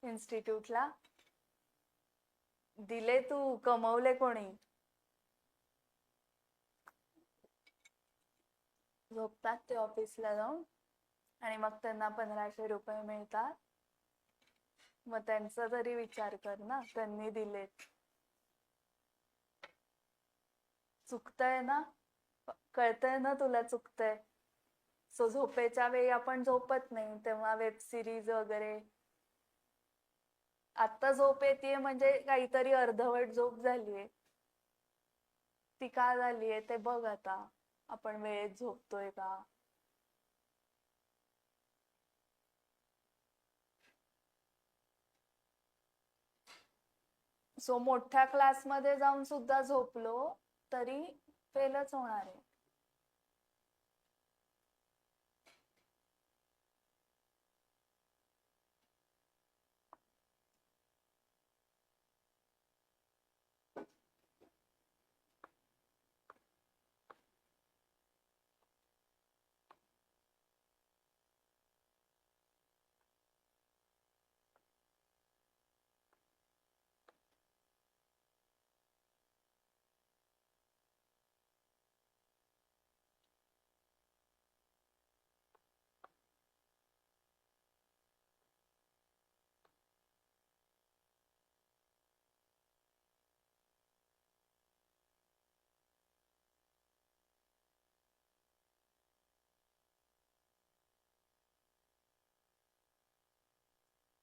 इन्स्टिट्यूटला? दिले तू, कमवले कोणी? झोपतात ते ऑफिसला जाऊन आणि मग त्यांना 1,500 रुपये मिळतात. मग त्यांचा तरी विचार कर ना, त्यांनी दिलेत. चुकतंय ना, कळतंय ना तुला चुकतंय. सो झोपेच्या वेळी आपण झोपत नाही, तेव्हा वेब सिरीज वगैरे. आता झोप येते म्हणजे काहीतरी अर्धवट झोप झालीये. ती का झालीये ते बघ आता, आपण वेळेत झोपतोय का. सो मोठ्या क्लासमध्ये जाऊन सुद्धा झोपलो तरी फेलच होणार आहे.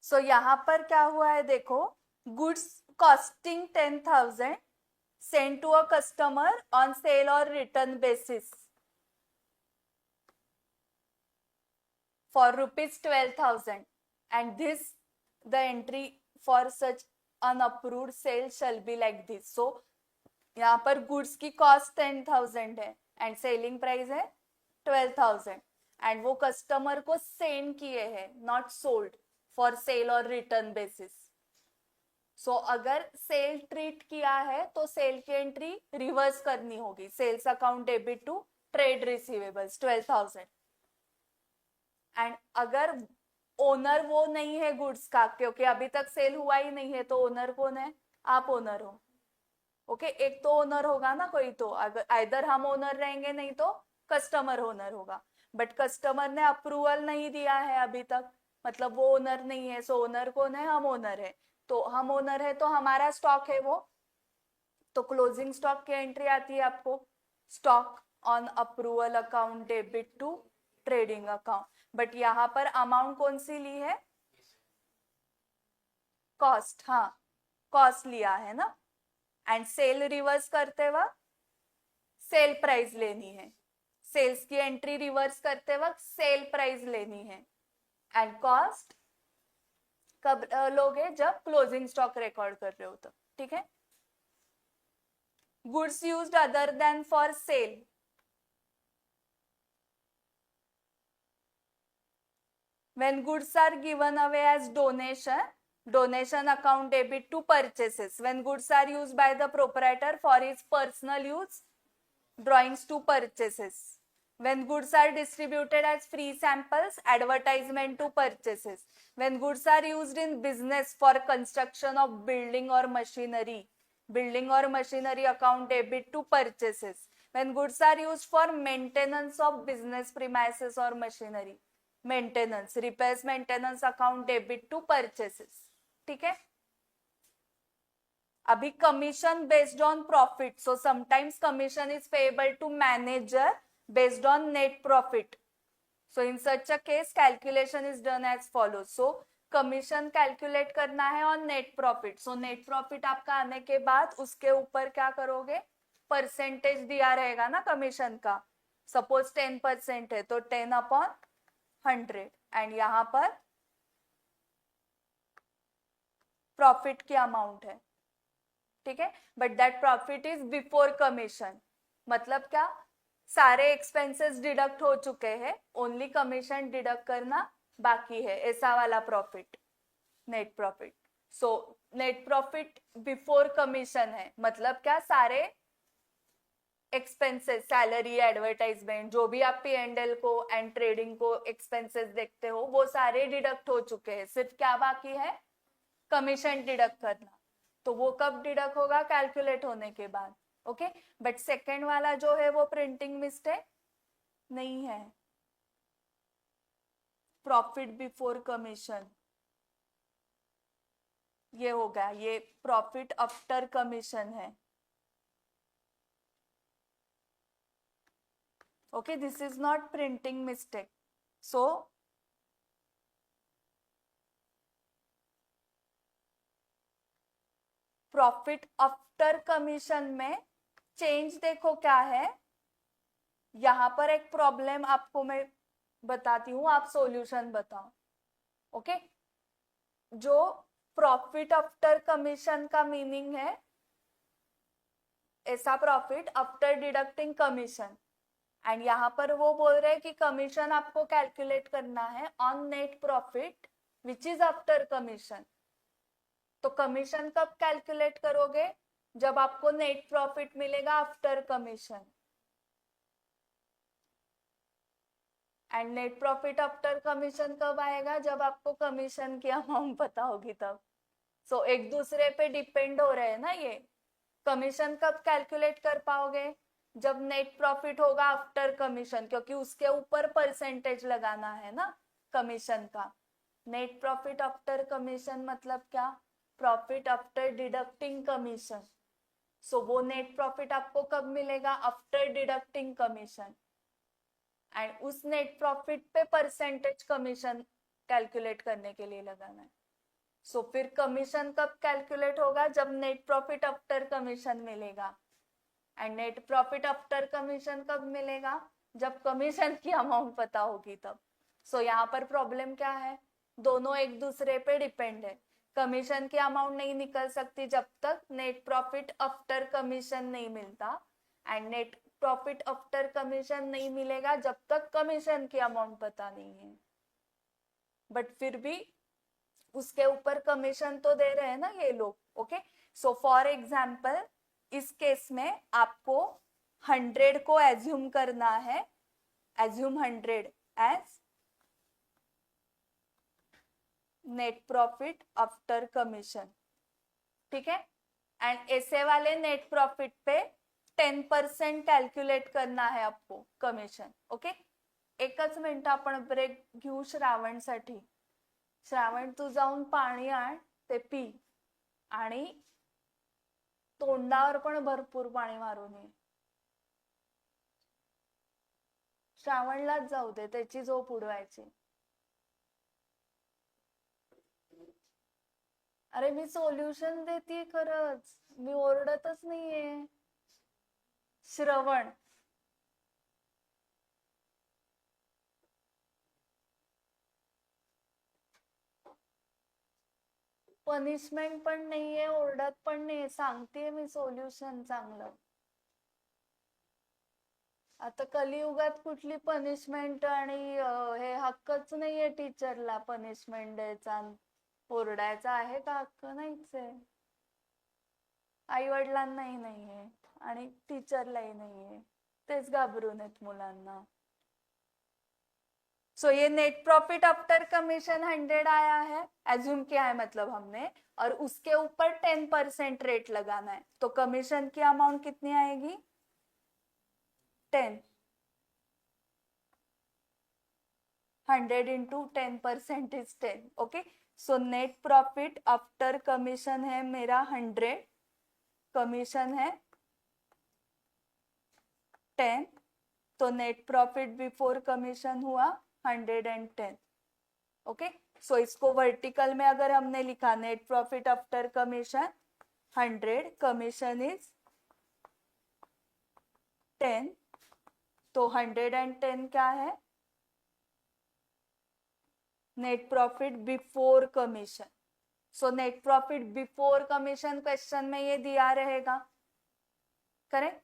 सो यहाँ पर क्या हुआ है देखो, goods costing 10,000 sent to a customer on sale or return basis for rupees 12,000 and this the entry for such unapproved sale shall be like this. So यहाँ पर गुड्स की कॉस्ट 10,000 है एंड सेलिंग प्राइस है 12,000 and वो customer को send किए हैं, not sold, for sale और रिटर्न बेसिस. सो अगर सेल ट्रीट किया है तो सेल की एंट्री रिवर्स करनी होगी. Sales account debit to trade receivables 12,000. And अगर ओनर वो नहीं है गुड्स का, क्योंकि अभी तक सेल हुआ ही नहीं है, तो ओनर कौन है? आप ओनर हो. ओके एक तो ओनर होगा ना कोई, तो अगर आइदर हम ओनर रहेंगे नहीं तो कस्टमर ओनर होगा. बट कस्टमर ने अप्रूवल नहीं दिया है अभी तक, मतलब वो ओनर नहीं है. सो ओनर कौन है? हम ओनर है. तो हम ओनर है तो हमारा स्टॉक है वो, तो क्लोजिंग स्टॉक की एंट्री आती है आपको, stock on approval account debit to trading account. But यहाँ पर अमाउंट कौन सी ली है? कॉस्ट. हाँ कॉस्ट लिया है ना. एंड सेल रिवर्स करते वक्त सेल प्राइस लेनी है. सेल्स की एंट्री रिवर्स करते वक्त सेल प्राइस लेनी है. एंड कॉस्ट कब लोगे? जब क्लोजिंग स्टॉक रिकॉर्ड कर रहे हो तब. ठीक है. Goods used other than for sale. When goods are given away as donation account debit to purchases. When goods are used by the proprietor for his personal use, drawings to purchases. When goods are distributed as free samples, advertisement to purchases. When goods are used in business for construction of building or machinery account debit to purchases. When goods are used for maintenance of business premises or machinery, maintenance, repairs maintenance account debit to purchases. ठीक है. अभी commission based on profit. So sometimes commission is payable to manager based on net profit. So in such a case calculation is done as follow. So commission calculate करना है on net profit. So net profit आपका आने के बाद उसके ऊपर क्या करोगे? परसेंटेज दिया रहेगा ना कमीशन का. सपोज 10% है तो 10/100 एंड यहां पर प्रॉफिट की अमाउंट है. ठीक है. But that profit is before commission. मतलब क्या? सारे एक्सपेंसेस डिडक्ट हो चुके हैं, ओनली कमीशन डिडक्ट करना बाकी है, ऐसा वाला profit net profit. So net profit before commission है. मतलब क्या? सारे एक्सपेंसेस, सैलरी, एडवर्टाइजमेंट, जो भी आप P&L को एंड ट्रेडिंग को एक्सपेंसेस देखते हो वो सारे डिडक्ट हो चुके हैं. सिर्फ क्या बाकी है? कमीशन डिडक्ट करना. तो वो कब डिडक्ट होगा? कैलकुलेट होने के बाद. ओके. बट सेकेंड वाला जो है वो प्रिंटिंग मिस्टेक नहीं है. प्रॉफिट बिफोर कमीशन ये होगा, ये प्रॉफिट आफ्टर कमीशन है. Okay, this is not printing mistake. So profit after commission में चेंज देखो क्या है. यहां पर एक प्रॉब्लम आपको मैं बताती हूं, आप सॉल्यूशन बताओ. ओके. जो प्रॉफिट आफ्टर कमीशन का मीनिंग है ऐसा profit after deducting commission. And यहाँ पर वो बोल रहे हैं कि कमीशन आपको कैलकुलेट करना है on net profit which is after commission. तो कमीशन कब कैलकुलेट करोगे? जब आपको नेट प्रॉफिट मिलेगा after commission. And net profit after commission कब आएगा? जब आपको कमीशन की अमाउंट पता होगी तब. सो एक दूसरे पे डिपेंड हो रहे हैं ना ये. कमीशन कब कैलकुलेट कर पाओगे? जब नेट प्रॉफिट होगा आफ्टर कमीशन, क्योंकि उसके ऊपर परसेंटेज लगाना है ना कमीशन का. नेट प्रॉफिट आफ्टर कमीशन मतलब क्या? Profit after deducting commission. So वो नेट प्रॉफिट आपको कब मिलेगा? After deducting commission. एंड उस नेट प्रॉफिट पे परसेंटेज कमीशन कैलकुलेट करने के लिए लगाना है. सो फिर कमीशन कब कैलकुलेट होगा? जब नेट प्रॉफिट आफ्टर कमीशन मिलेगा। And net profit after commission कब मिलेगा? जब कमीशन की अमाउंट पता होगी तब। सो यहाँ पर प्रॉब्लम क्या है? दोनों एक दूसरे पे डिपेंड है। कमीशन की अमाउंट नहीं निकल सकती जब तक नेट प्रॉफिट आफ्टर कमीशन नहीं मिलता, and net profit after commission नहीं मिलेगा जब तक कमीशन की अमाउंट पता नहीं है। बट फिर भी उसके ऊपर कमीशन तो दे रहे हैं ना ये लोग। ओके, सो फॉर एग्जाम्पल इस केस में आपको 100 को एज्यूम करना है, assume 100 as net profit after commission, ठीक है। एंड ऐसे वाले नेट प्रॉफिट पे 10% कैलक्युलेट करना है आपको कमिशन। ओके, एकच मिनिट आपण ब्रेक घेऊ श्रावणसाठी। श्रावण, तू जाऊन पाणी आण, ते पी, आणि तोंडावर पण भरपूर पाणी मारून ये। श्रावणलाच जाऊ दे, त्याची झोप उडवायची। अरे मी सोल्युशन देते खरंच, मी ओरडतच नाहीये। श्रवण, पनिशमेंट पण नाहीये, ओरडत पण नाहीये, सांगतेय मी सोल्युशन चांगलं। आता कलियुगात कुठली पनिशमेंट आणि हे हक्कच नाहीये टीचरला पनिशमेंट द्यायचा, ओरडायचा आहे का? हक्क नाहीच आहे। आई वडिलांनाही नाहीये आणि टीचरलाही नाहीये, तेच घाबरून आहेत मुलांना। सो ये नेट प्रॉफिट आफ्टर कमीशन 100 आया है, एज्यूम किया है मतलब हमने, और उसके ऊपर 10% रेट लगाना है। तो कमीशन की अमाउंट कितनी आएगी? 10। 100 into 10% is 10। Okay, so net profit after commission है मेरा 100, कमीशन है 10, तो नेट प्रॉफिट बिफोर कमीशन हुआ 110। ओके, सो इसको वर्टिकल में अगर हमने लिखा net profit after commission 100, commission is 10, तो 110 क्या है? Net profit before commission. सो net profit before commission question में ये दिया रहेगा, करेक्ट।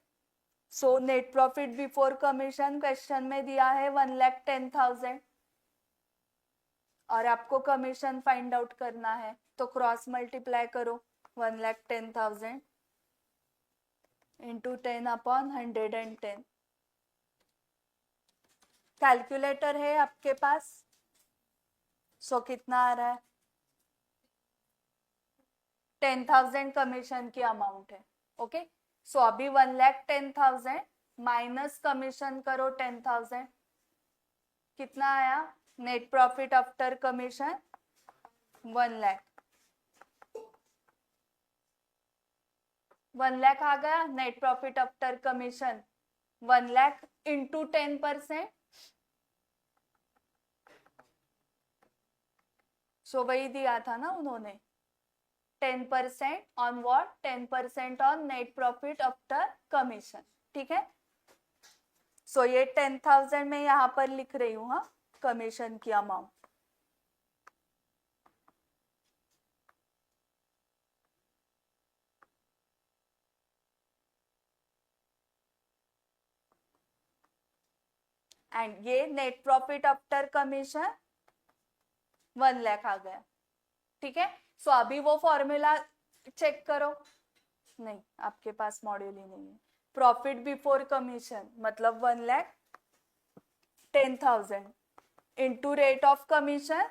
सो net profit before commission question में दिया है 1,10,000, और आपको कमीशन फाइंड आउट करना है, तो क्रॉस मल्टीप्लाई करो 1,10,000 इंटू 10 अपॉन 110। कैलकुलेटर है आपके पास? सो कितना आ रहा है? 10,000 कमीशन की अमाउंट है। ओके, सो अभी 1,10,000 माइनस कमीशन करो 10,000, कितना आया? Net profit after commission 1 lakh. 1 lakh आ गया net profit after commission. 1 lakh into 10%, so वही दिया था ना उन्होंने, 10% on what? 10% on net profit after commission, ठीक है। सो ये 10,000 में यहां पर लिख रही हूं, हाँ, कमीशन की अमाउंट। एंड ये net profit after commission 1 lakh आ गया, ठीक है। सो अभी वो फॉर्मूला चेक करो, नहीं आपके पास मॉड्यूल ही नहीं है। प्रॉफिट बिफोर कमीशन मतलब 1,10,000 into rate of commission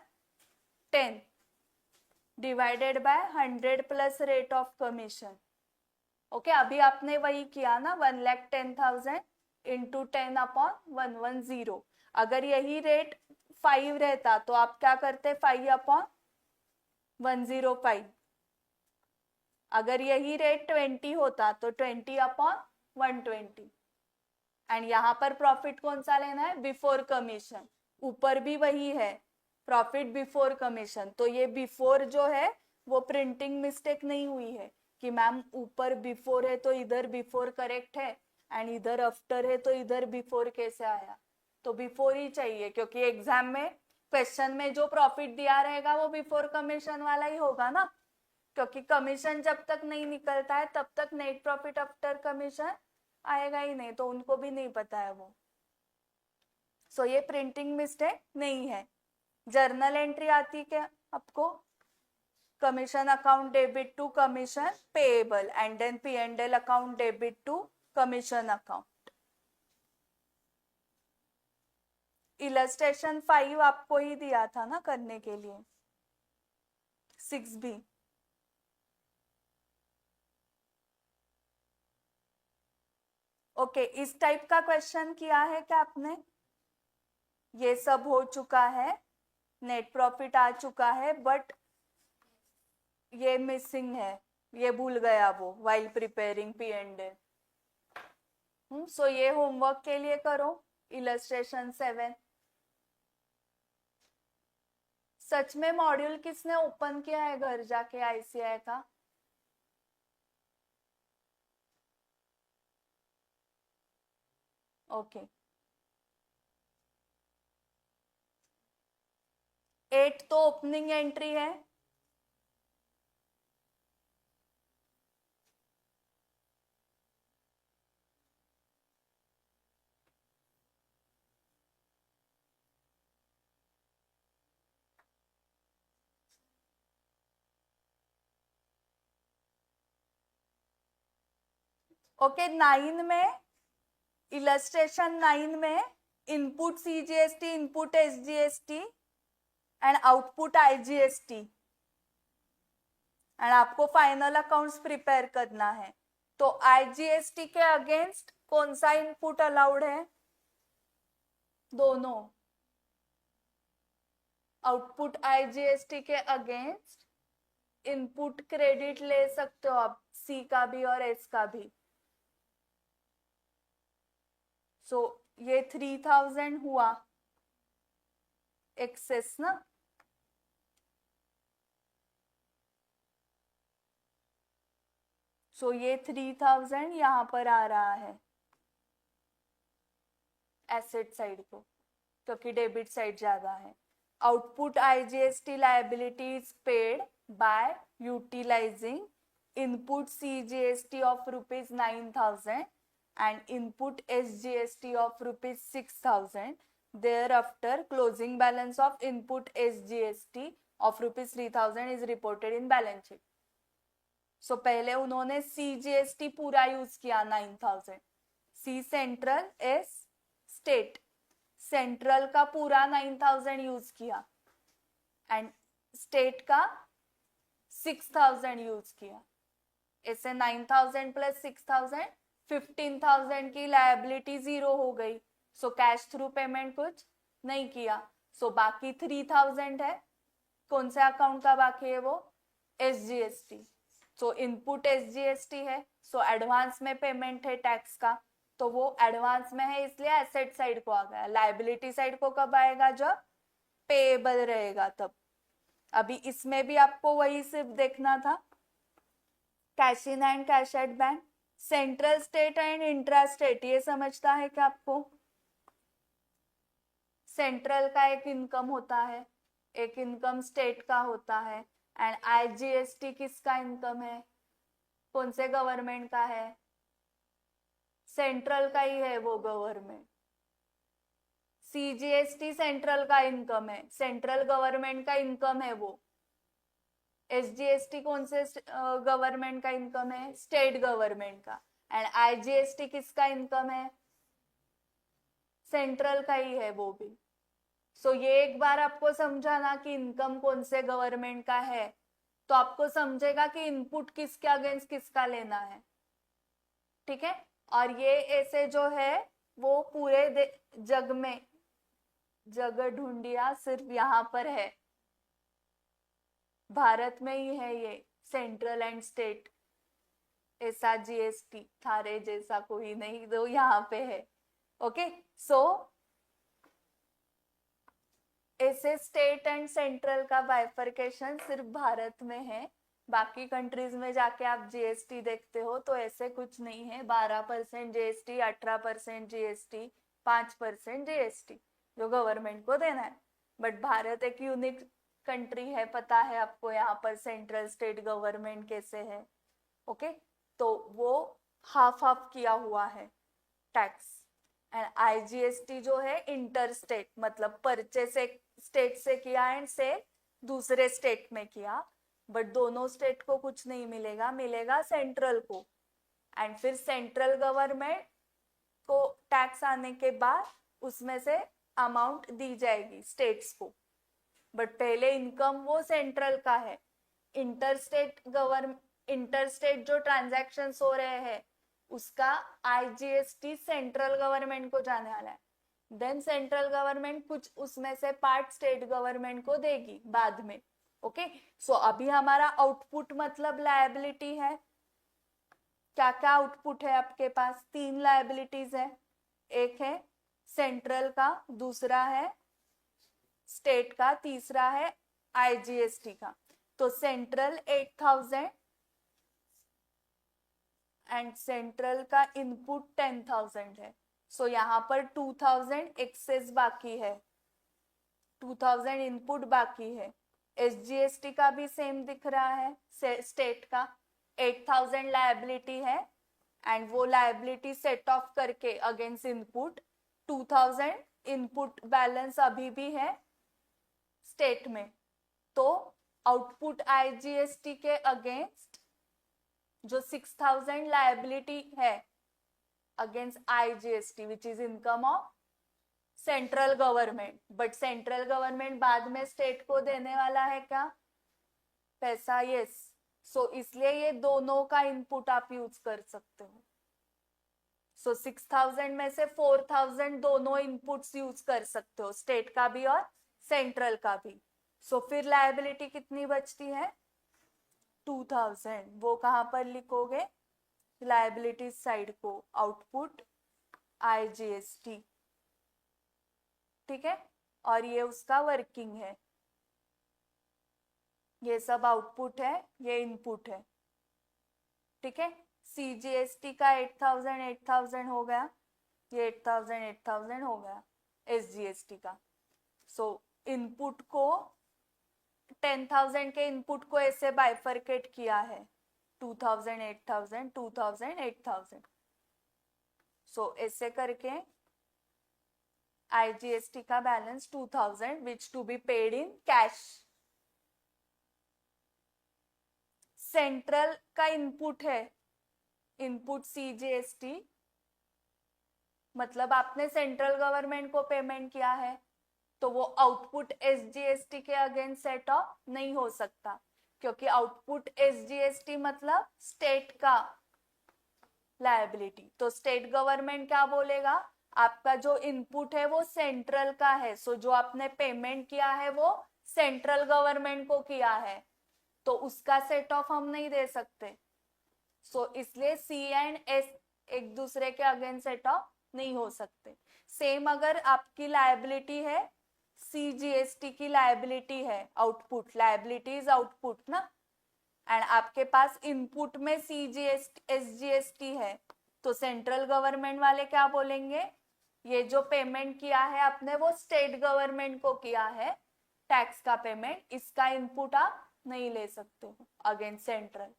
10 divided by 100 plus rate of commission. Okay, अभी आपने वही किया ना, 1,10,000 इंटू 10 अपॉन 110। अगर यही रेट 5 रहता तो आप क्या करते? 5 अपॉन 105। अगर यही रेट 20 होता तो 20 अपॉन 120। एंड यहां पर प्रॉफिट कौन सा लेना है? Before commission. ऊपर भी वही है, प्रॉफिट बिफोर कमीशन, तो ये बिफोर जो है वो प्रिंटिंग मिस्टेक नहीं हुई है कि मैम ऊपर बिफोर है तो इधर बिफोर करेक्ट है एंड इधर आफ्टर है तो इधर बिफोर कैसे आया, तो बिफोर ही चाहिए क्योंकि एग्जाम में क्वेश्चन में जो प्रॉफिट दिया रहेगा वो बिफोर कमीशन वाला ही होगा ना, क्योंकि कमीशन जब तक नहीं निकलता है तब तक नेट प्रॉफिट आफ्टर कमीशन आएगा ही नहीं, तो उनको भी नहीं पता है वो। सो ये प्रिंटिंग मिस्टेक नहीं है। जर्नल एंट्री आती क्या आपको, commission account debit to commission payable and then P&L account debit to commission account. Illustration 5 आपको ही दिया था ना करने के लिए, 6 भी। ओके, इस टाइप का क्वेश्चन किया है क्या आपने? ये सब हो चुका है, नेट प्रॉफिट आ चुका है, बट ये मिसिंग है, ये भूल गया वो वाइल प्रिपेयरिंग P&L। सो ये होमवर्क के लिए करो, इलस्ट्रेशन 7। सच में मॉड्यूल किसने ओपन किया है घर जाके ICI का? ओके, 8 तो ओपनिंग एंट्री है। ओके, 9 में, इलस्ट्रेशन 9 में input CGST, input SGST and output IGST and आपको फाइनल अकाउंट्स प्रिपेयर करना है। तो IGST के अगेंस्ट कौन सा इनपुट अलाउड है? दोनों। आउटपुट IGST के अगेंस्ट इनपुट क्रेडिट ले सकते हो आप, C का भी और S का भी। सो ये 3000 हुआ एक्सेस ना, सो ये 3000 यहाँ पर आ रहा है एसेट साइड को, क्योंकि डेबिट साइड ज्यादा है। Output IGST liability is paid by utilizing input CGST of rupees 9000 and input SGST of rupees 6000. Thereafter, closing balance of input SGST of rupees 3000 is reported in balance sheet. So पहले उन्होंने CGST पूरा use किया 9000, C central, S state, central का पूरा 9000 use किया and state का 6000 use किया। ऐसे 9000 प्लस 6000 15,000 की लायबिलिटी 0 हो गई। सो कैश थ्रू पेमेंट कुछ नहीं किया। सो बाकी 3000 है, कौन से अकाउंट का बाकी है वो? SGST। सो इनपुट SGST है, सो एडवांस में पेमेंट है टैक्स का, तो वो एडवांस में है इसलिए एसेट साइड को आ गया। लायबिलिटी साइड को कब आएगा? जब पेएबल रहेगा तब। अभी इसमें भी आपको वही सिर्फ देखना था, cash in and cash at bank, central state and intra state, ये समझता है क्या आपको? सेंट्रल का एक इनकम होता है, एक इनकम स्टेट का होता है एंड IGST किसका इनकम है? कौन से गवर्नमेंट का है? सेंट्रल का ही है वो गवर्नमेंट। CGST सेंट्रल का इनकम है, सेंट्रल गवर्नमेंट का इनकम है वो। SGST कौन से गवर्नमेंट का इनकम है? स्टेट गवर्नमेंट का। एंड IGST किसका इनकम है? सेंट्रल का ही है वो भी। सो ये एक बार आपको समझाना कि इनकम कौन से गवर्नमेंट का है, तो आपको समझेगा कि इनपुट किसके अगेंस्ट किसका लेना है। ठीक है, और ये ऐसे जो है वो पूरे जग में, जगह ढूंढिया सिर्फ यहाँ पर है, भारत में ही है ये सेंट्रल एंड स्टेट। ऐसा GST थारे जैसा कोई नहीं, तो यहाँ पे है। ओके, सो ऐसे स्टेट एंड सेंट्रल का बाइफर्केशन सिर्फ भारत में है, बाकी कंट्रीज में जाके आप जीएसटी देखते हो तो ऐसे कुछ नहीं है। 12% जीएसटी, 18% जीएसटी, 5% जीएसटी जो गवर्नमेंट को देना है। बट भारत एक यूनिक कंट्री है, पता है आपको यहाँ पर सेंट्रल स्टेट गवर्नमेंट कैसे है। ओके, तो वो हाफ हाफ किया हुआ है टैक्स। एंड आईजीएसटी जो है इंटर स्टेट, मतलब परचेस एक स्टेट से किया एंड से दूसरे स्टेट में किया, बट दोनों स्टेट को कुछ नहीं मिलेगा, मिलेगा सेंट्रल को। एंड फिर सेंट्रल गवर्नमेंट को टैक्स आने के बाद उसमें से अमाउंट दी जाएगी स्टेट्स को, बट पहले इनकम वो सेंट्रल का है। इंटरस्टेट जो ट्रांजैक्शंस हो रहे हैं उसका आईजीएसटी सेंट्रल गवर्नमेंट को जाने वाला है। देन सेंट्रल गवर्नमेंट कुछ उसमें से पार्ट स्टेट गवर्नमेंट को देगी बाद में। ओके, सो अभी हमारा आउटपुट मतलब लायबिलिटी है। क्या क्या आउटपुट है आपके पास? 3 लायबिलिटीज है, एक है सेंट्रल का, दूसरा है स्टेट का, तीसरा है आईजीएसटी का। तो सेंट्रल 8000 एंड सेंट्रल का इनपुट 10,000 है। सो यहाँ पर 2000 एक्सेस बाकी है, 2000 इनपुट बाकी है। एसजीएसटी का भी सेम दिख रहा है, स्टेट का 8000 लायबिलिटी है एंड वो लायबिलिटी सेट ऑफ करके अगेंस्ट इनपुट 2000 इनपुट बैलेंस अभी भी है स्टेट में। तो आउटपुट आईजीएसटी के अगेंस्ट जो 6000 लायबिलिटी है against IGST which is income of central government, but central government बाद में स्टेट को देने वाला है क्या पैसा? यस। सो इसलिए ये दोनों का इनपुट आप यूज कर सकते हो। सो 6000 में से 4000 दोनों इनपुट्स यूज कर सकते हो, स्टेट का भी और सेंट्रल का भी। सो फिर लायबिलिटी कितनी बचती है? 2000। वो कहां पर लिखोगे? लायबिलिटी साइड को, आउटपुट आईजीएसटी, ठीक है। और ये उसका वर्किंग है, ये सब आउटपुट है, ये इनपुट है, ठीक है। सीजीएसटी का 8000 8000 हो गया, ये 8000 8000 हो गया एसजीएसटी का। सो इनपुट को 10,000 के इनपुट को ऐसे बाइफरकेट किया है, 2000 8000 2000 8000। सो ऐसे करके आईजीएसटी का balance 2000 which to be paid in cash. Central का इनपुट है, इनपुट सीजीएसटी, मतलब आपने सेंट्रल गवर्नमेंट को पेमेंट किया है तो वो आउटपुट एसजीएसटी के अगेंस्ट सेट ऑफ नहीं हो सकता, क्योंकि आउटपुट एसजीएसटी मतलब स्टेट का लायबिलिटी। तो स्टेट गवर्नमेंट क्या बोलेगा? आपका जो इनपुट है वो सेंट्रल का है, सो जो आपने पेमेंट किया है वो सेंट्रल गवर्नमेंट को किया है, तो उसका सेट ऑफ हम नहीं दे सकते। सो इसलिए सी एंड एस एक दूसरे के अगेंस्ट सेट ऑफ नहीं हो सकते। सेम अगर आपकी लायबिलिटी है, सीजीएसटी की लायबिलिटी है, आउटपुट, लायबिलिटी इज आउटपुट ना, एंड आपके पास इनपुट में सीजीएसटी एसजीएसटी है, तो सेंट्रल गवर्नमेंट वाले क्या बोलेंगे? ये जो पेमेंट किया है आपने वो स्टेट गवर्नमेंट को किया है, टैक्स का पेमेंट, इसका इनपुट आप नहीं ले सकते हो against central.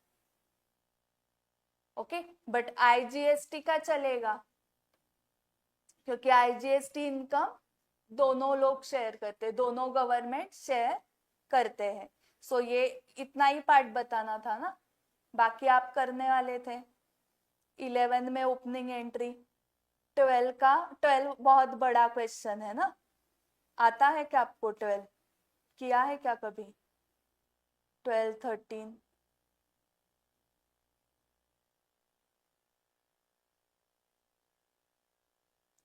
Okay, but IGST का चलेगा, क्योंकि आईजीएसटी इनकम दोनों लोग शेयर करते हैं, दोनों गवर्नमेंट शेयर करते हैं। सो ये इतना ही पार्ट बताना था ना, बाकी आप करने वाले थे 11 में ओपनिंग एंट्री। 12 बहुत बड़ा क्वेश्चन है ना, आता है क्या आपको? 12 किया है क्या कभी? 12 13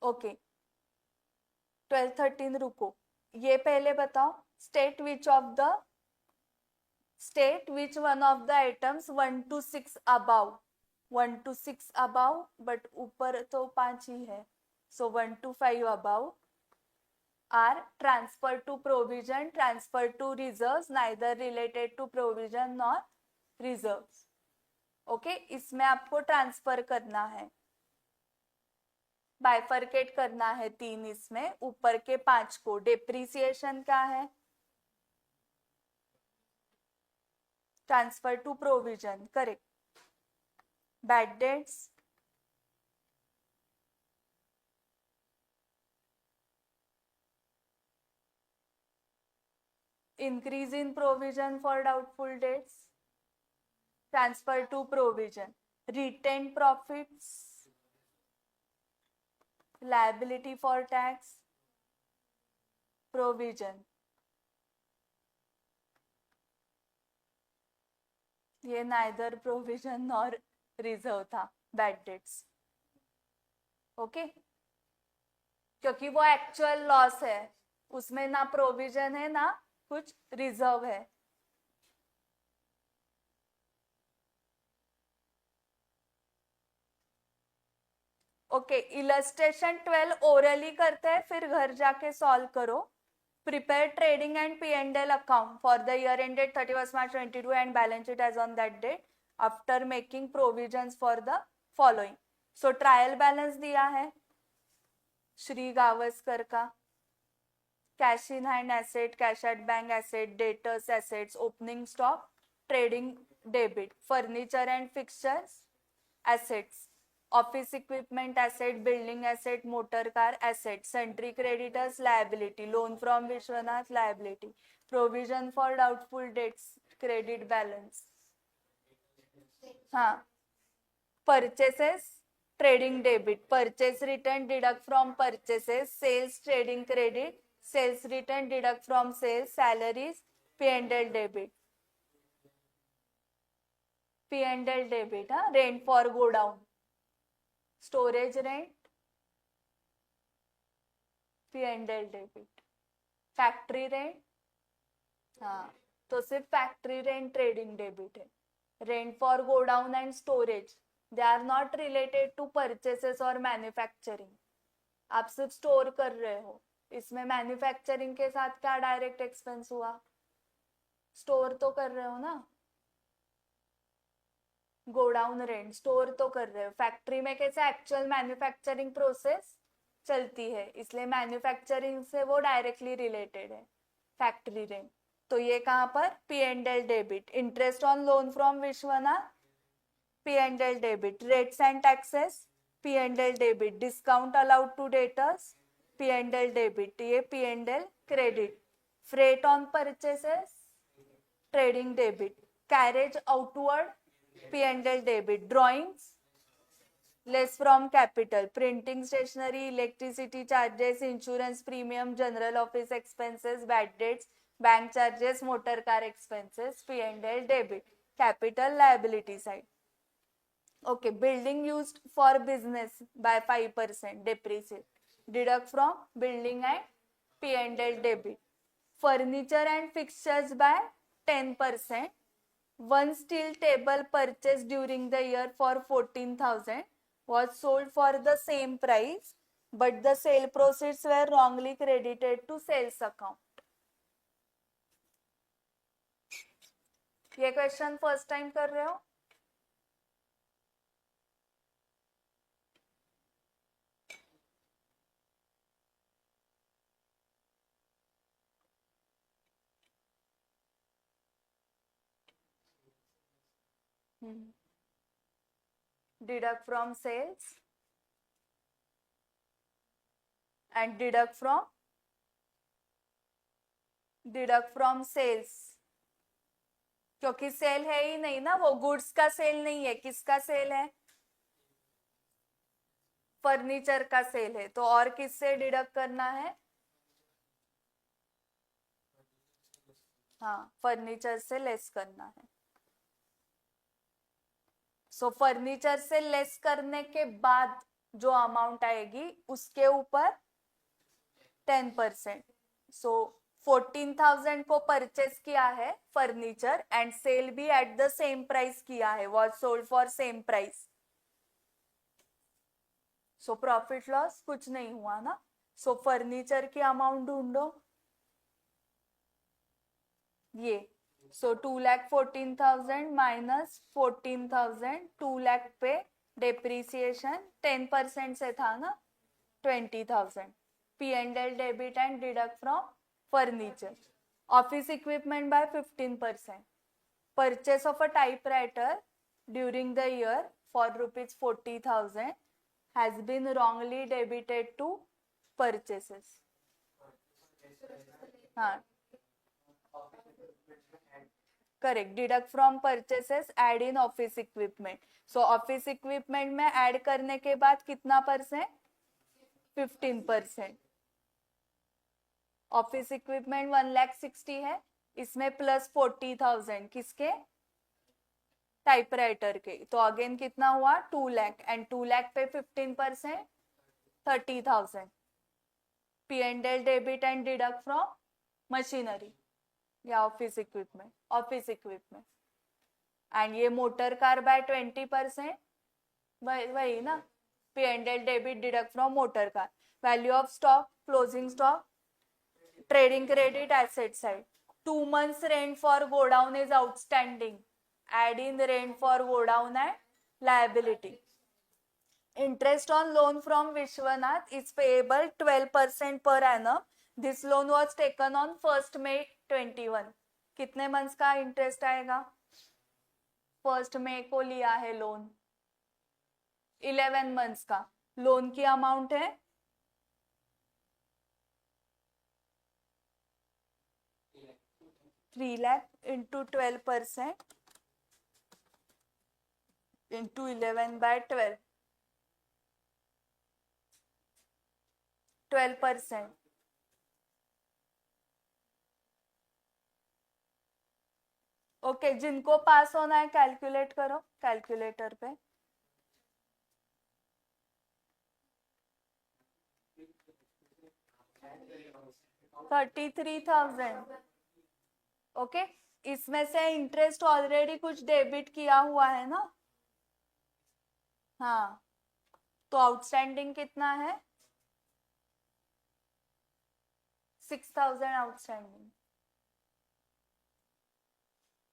ओके, 12 13 रुको, ये पहले बताओ। State which one of the items 1 to 6 above, 1 to 6 above, but ऊपर तो 5 ही है, so 1 to 5 above are transfer to provision, transfer to reserves, neither related to provision nor reserves. Okay इसमें आपको ट्रांसफर करना है, बाइफरकेट करना है 3 इसमें, ऊपर के 5 को। डेप्रिसिएशन क्या है? Transfer to provision, correct. Bad debts, increase in provision for doubtful debts, transfer to provision. Retained profits, liability for tax, provision. ये neither provision nor reserve था, bad debts. ओके क्योंकि वो एक्चुअल लॉस है, उसमें ना provision है ना कुछ रिजर्व है। ओके इलस्ट्रेशन 12 ओरली करते हैं, फिर घर जाके सॉल्व करो। Prepare trading and P&L account for the year ended 31 March 22 and balance sheet as on that date after making provisions for the following. So trial balance दिया है श्री गावस्कर का, cash in hand asset, cash at bank asset, debtors assets, opening stock, trading debit, furniture and fixtures assets, office equipment asset, building asset, motor car asset, sundry creditors liability, loan from Vishwanath liability, provision for doubtful debts, credit balance. हाँ purchases, trading debit, purchase return deduct from purchases, sales trading credit, sales return deduct from sales, salaries P&L debit, P&L debit. हाँ rent for godown, storage rent P&L debit, factory rent, हाँ तो सिर्फ factory rent trading debit है। Rent for godown and storage they are not related to purchases और manufacturing, आप सिर्फ store कर रहे हो। इसमें मैन्युफैक्चरिंग के साथ क्या डायरेक्ट एक्सपेंस हुआ? स्टोर तो कर रहे हो ना, गोडाउन रेंट स्टोर तो कर रहे हो। फैक्ट्री में कैसे एक्चुअल मैन्युफैक्चरिंग प्रोसेस चलती है, इसलिए मैन्युफैक्चरिंग से वो डायरेक्टली रिलेटेड है फैक्ट्री रेंट। तो ये कहाँ पर P&L debit. Interest on loan from Vishwanath P&L debit, rates and taxes P&L debit, discount allowed to debtors P&L debit, ये P&L credit, freight on purchases trading debit, carriage outward P&L debit, drawings less from capital, printing stationery, electricity charges, insurance premium, general office expenses, bad debts, bank charges, motor car expenses P&L debit, capital liability side. Okay building used for business by 5% depreciate, deduct from building and P&L debit, furniture and fixtures by 10%, one steel table purchased during the year for 14,000 was sold for the same price but the sale proceeds were wrongly credited to sales account। ये question first time कर रहे हो? Deduct from sales and deduct from sales, क्योंकि cell है ही नहीं ना, वो goods का सेल नहीं है। किसका सेल है? फर्नीचर का सेल है, तो और किससे डिडक्ट करना है? हाँ फर्नीचर से लेस करना है। सो फर्नीचर से लेस करने के बाद जो अमाउंट आएगी उसके ऊपर 10%। सो 14,000 को परचेस किया है फर्नीचर एंड सेल भी एट द सेम प्राइस किया है, was sold for same price. So profit loss कुछ नहीं हुआ ना। सो फर्नीचर की अमाउंट ढूंढो, ये। सो 2,14,000 माइनस 14,000, 2,00,000 पे डेप्रीसिएशन 10% से था ना, 20,000। P&L debit and deduct from furniture. Office equipment by 15%। Purchase of a typewriter during the year for ₹40,000 has been wrongly debited to purchases. हाँ, correct. Deduct from purchases, add in office equipment. So office equipment में add करने के बाद कितना percent? 15%। Office equipment 1,60,000 है, इसमें plus 40,000 किसके? Typewriter के। तो अगेन कितना हुआ? 2,00,000 एंड 2,00,000 पे 15%, 30,000। P&L debit and deduct from machinery या office equipment, office equipment. And ये मोटर कार बाय 20%, वही ना, P&L debit deduct from motor car. Value of stock, closing stock, trading credit, asset side. 2 months rent for godown is outstanding. Add in the rent for godown and liability. Interest on loan from Vishwanath is payable 12% per annum. This loan was taken on 1st May 21. कितने months का interest आएगा? 1st May को लिया है loan, 11 months का। Loan की amount है 3,00,000 into 12% into 11/12, 12%। Okay, जिनको पास होना है कैलकुलेट करो कैलकुलेटर पे। 33,000। ओके, इसमें से इंटरेस्ट ऑलरेडी कुछ डेबिट किया हुआ है ना। हाँ, तो आउटस्टैंडिंग कितना है? 6,000 आउटस्टैंडिंग।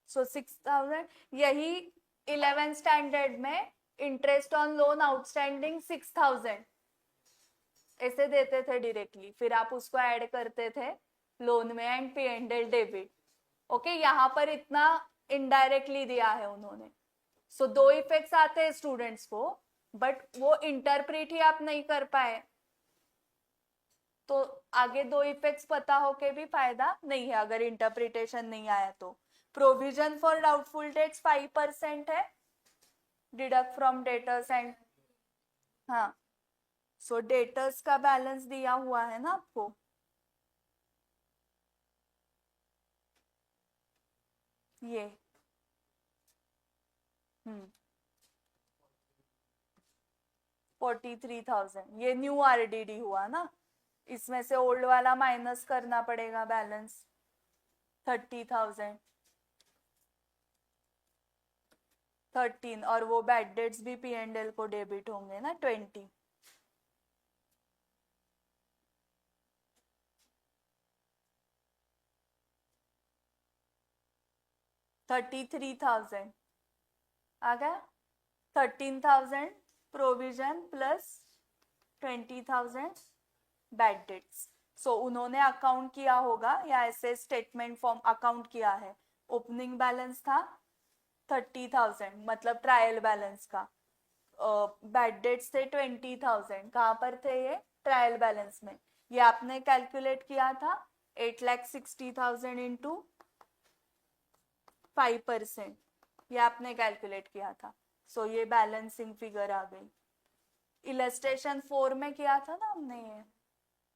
सो 6,000, यही 11 स्टैंडर्ड में इंटरेस्ट ऑन लोन आउटस्टैंडिंग 6,000 ऐसे देते थे डायरेक्टली, फिर आप उसको ऐड करते थे लोन में एंड P&L डेबिट। ओके, यहाँ पर इतना इनडायरेक्टली दिया है उन्होंने। सो दो इफेक्ट्स आते हैं स्टूडेंट्स को, बट वो इंटरप्रेट ही आप नहीं कर पाए तो आगे दो इफेक्ट्स पता हो के भी फायदा नहीं है अगर इंटरप्रिटेशन नहीं आया तो। प्रोविजन फॉर डाउटफुल डेट्स 5% है, डिडक्ट फ्रॉम डेटर्स एंड, हाँ, सो डेटर्स का बैलेंस दिया हुआ है ना आपको, ये 43,000, ये न्यू RDD हुआ ना, इसमें से ओल्ड वाला माइनस करना पड़ेगा बैलेंस 30,000, 13, और वो बैड डेट्स भी P&L को डेबिट होंगे ना 20। $33,000 आ गया। 13,000 प्रोविजन प्लस 20,000 बैड डेट्स। सो उन्होंने अकाउंट किया होगा या ऐसे स्टेटमेंट फॉर्म अकाउंट किया है। ओपनिंग बैलेंस था 30,000, मतलब ट्रायल बैलेंस का। बैड डेट्स थे 20,000, कहाँ पर थे ये? ट्रायल बैलेंस में। ये आपने कैलकुलेट किया था 8,60,000 इंटू 5%, ये आपने कैलकुलेट किया था। सो ये बैलेंसिंग फिगर आ गई। इलस्ट्रेशन 4 में किया था ना हमने, ये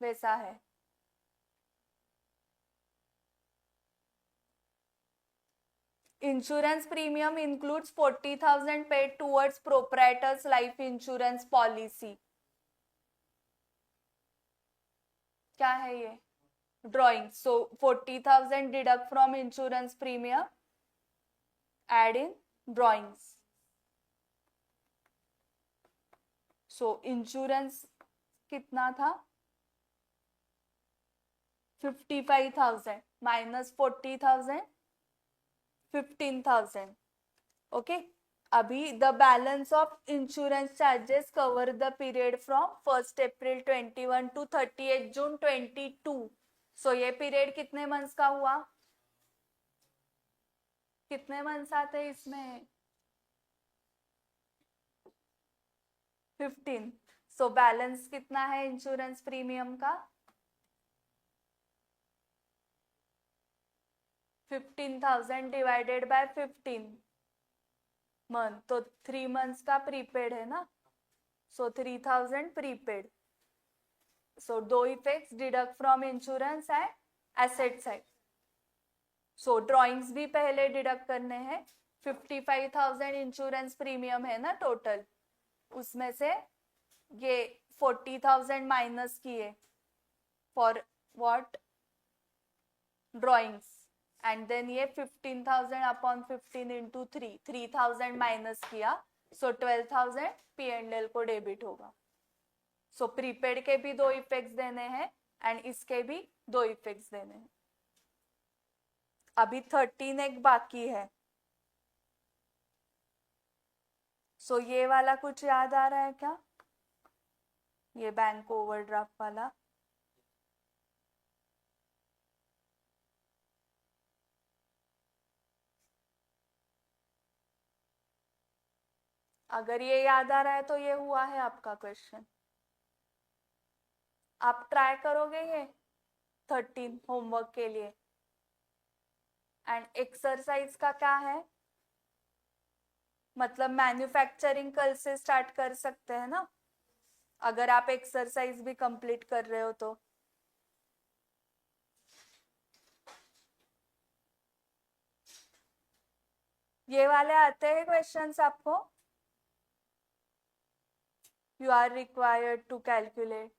वैसा है। Insurance premium includes 40,000 paid towards proprietor's life insurance policy. क्या है ये? Drawing. So 40,000 deduct from insurance premium, add in drawings. So insurance कितना था? 55,000 माइनस 40,000, 15,000. ओके, अभी the balance of insurance charges cover the period from 1 April 21 to 30 June 22. So ये period कितने months का हुआ? कितने मंथ्स आते हैं इसमें? 15. सो बैलेंस कितना है इंश्योरेंस प्रीमियम का? 15,000 डिवाइडेड बाय 15 मंथ, तो 3 मंथ्स का प्रीपेड है ना, सो 3,000 प्रीपेड. सो दो effects, deduct from insurance and asset side. So drawings भी पहले डिडक्ट करने हैं. 55,000 इंश्योरेंस प्रीमियम है ना टोटल, उसमें से ये 40,000 माइनस किए for what? Drawings. And then ये 15,000 अपॉन 15 इंटू 3,000 माइनस किया, सो 12,000 P&L को डेबिट होगा. सो प्रीपेड के भी दो इफेक्ट्स देने हैं एंड इसके भी दो इफेक्ट्स देने हैं. अभी 13 एक बाकी है. सो ये वाला कुछ याद आ रहा है क्या? ये बैंक ओवरड्राफ्ट वाला. अगर ये याद आ रहा है तो ये हुआ है आपका क्वेश्चन. आप ट्राई करोगे ये 13 होमवर्क के लिए. एंड एक्सरसाइज का क्या है? मतलब मैन्युफैक्चरिंग कल से स्टार्ट कर सकते हैं ना, अगर आप एक्सरसाइज भी कंप्लीट कर रहे हो तो. ये वाले आते हैं क्वेश्चंस आपको? You are required to calculate.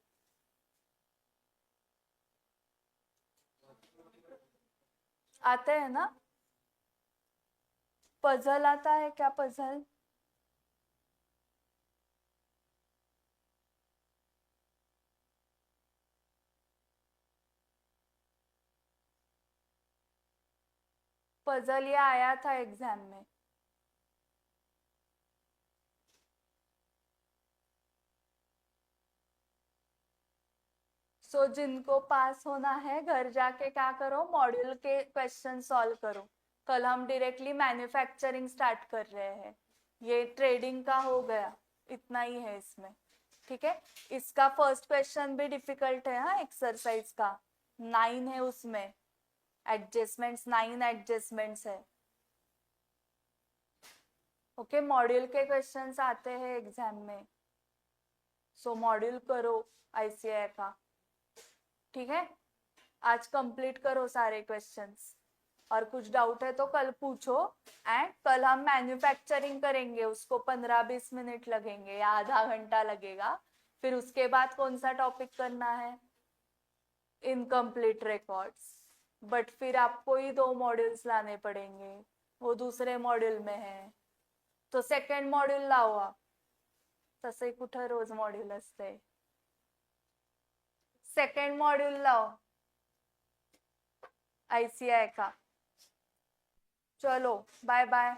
आते हैं ना? पजल आता है क्या? पजल पजल ये आया था एग्जाम में. सो जिनको पास होना है घर जाके क्या करो, मॉड्यूल के क्वेश्चन सॉल्व करो. कल हम डायरेक्टली मैन्युफैक्चरिंग स्टार्ट कर रहे हैं. ये ट्रेडिंग का हो गया, इतना ही है इसमें. ठीक है, इसका फर्स्ट क्वेश्चन भी डिफिकल्ट है. हाँ, एक्सरसाइज का 9 है, उसमें एडजस्टमेंट्स 9 एडजस्टमेंट्स है. ओके, मॉड्यूल के क्वेश्चंस आते हैं एग्जाम में. सो मॉड्यूल करो ICAI का. ठीक है, आज कंप्लीट करो सारे क्वेश्चंस. और कुछ डाउट है तो कल पूछो. एंड कल हम मैन्युफैक्चरिंग करेंगे, उसको 15-20 मिनट लगेंगे या आधा घंटा लगेगा. फिर उसके बाद कौन सा टॉपिक करना है? Incomplete records. बट फिर आपको ही 2 मॉड्यूल्स लाने पड़ेंगे, वो दूसरे मॉड्यूल में है. तो सेकंड मॉड्यूल लाओ आप. तसे कुठं रोज मॉड्यूल असते. सेकंड मॉड्यूल लाओ ICAI का. चलो बाय बाय.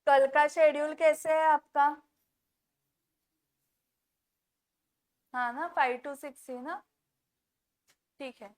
कल का शेड्यूल कैसे है आपका? हाँ ना, 5 to 6 ही ना. ठीक है.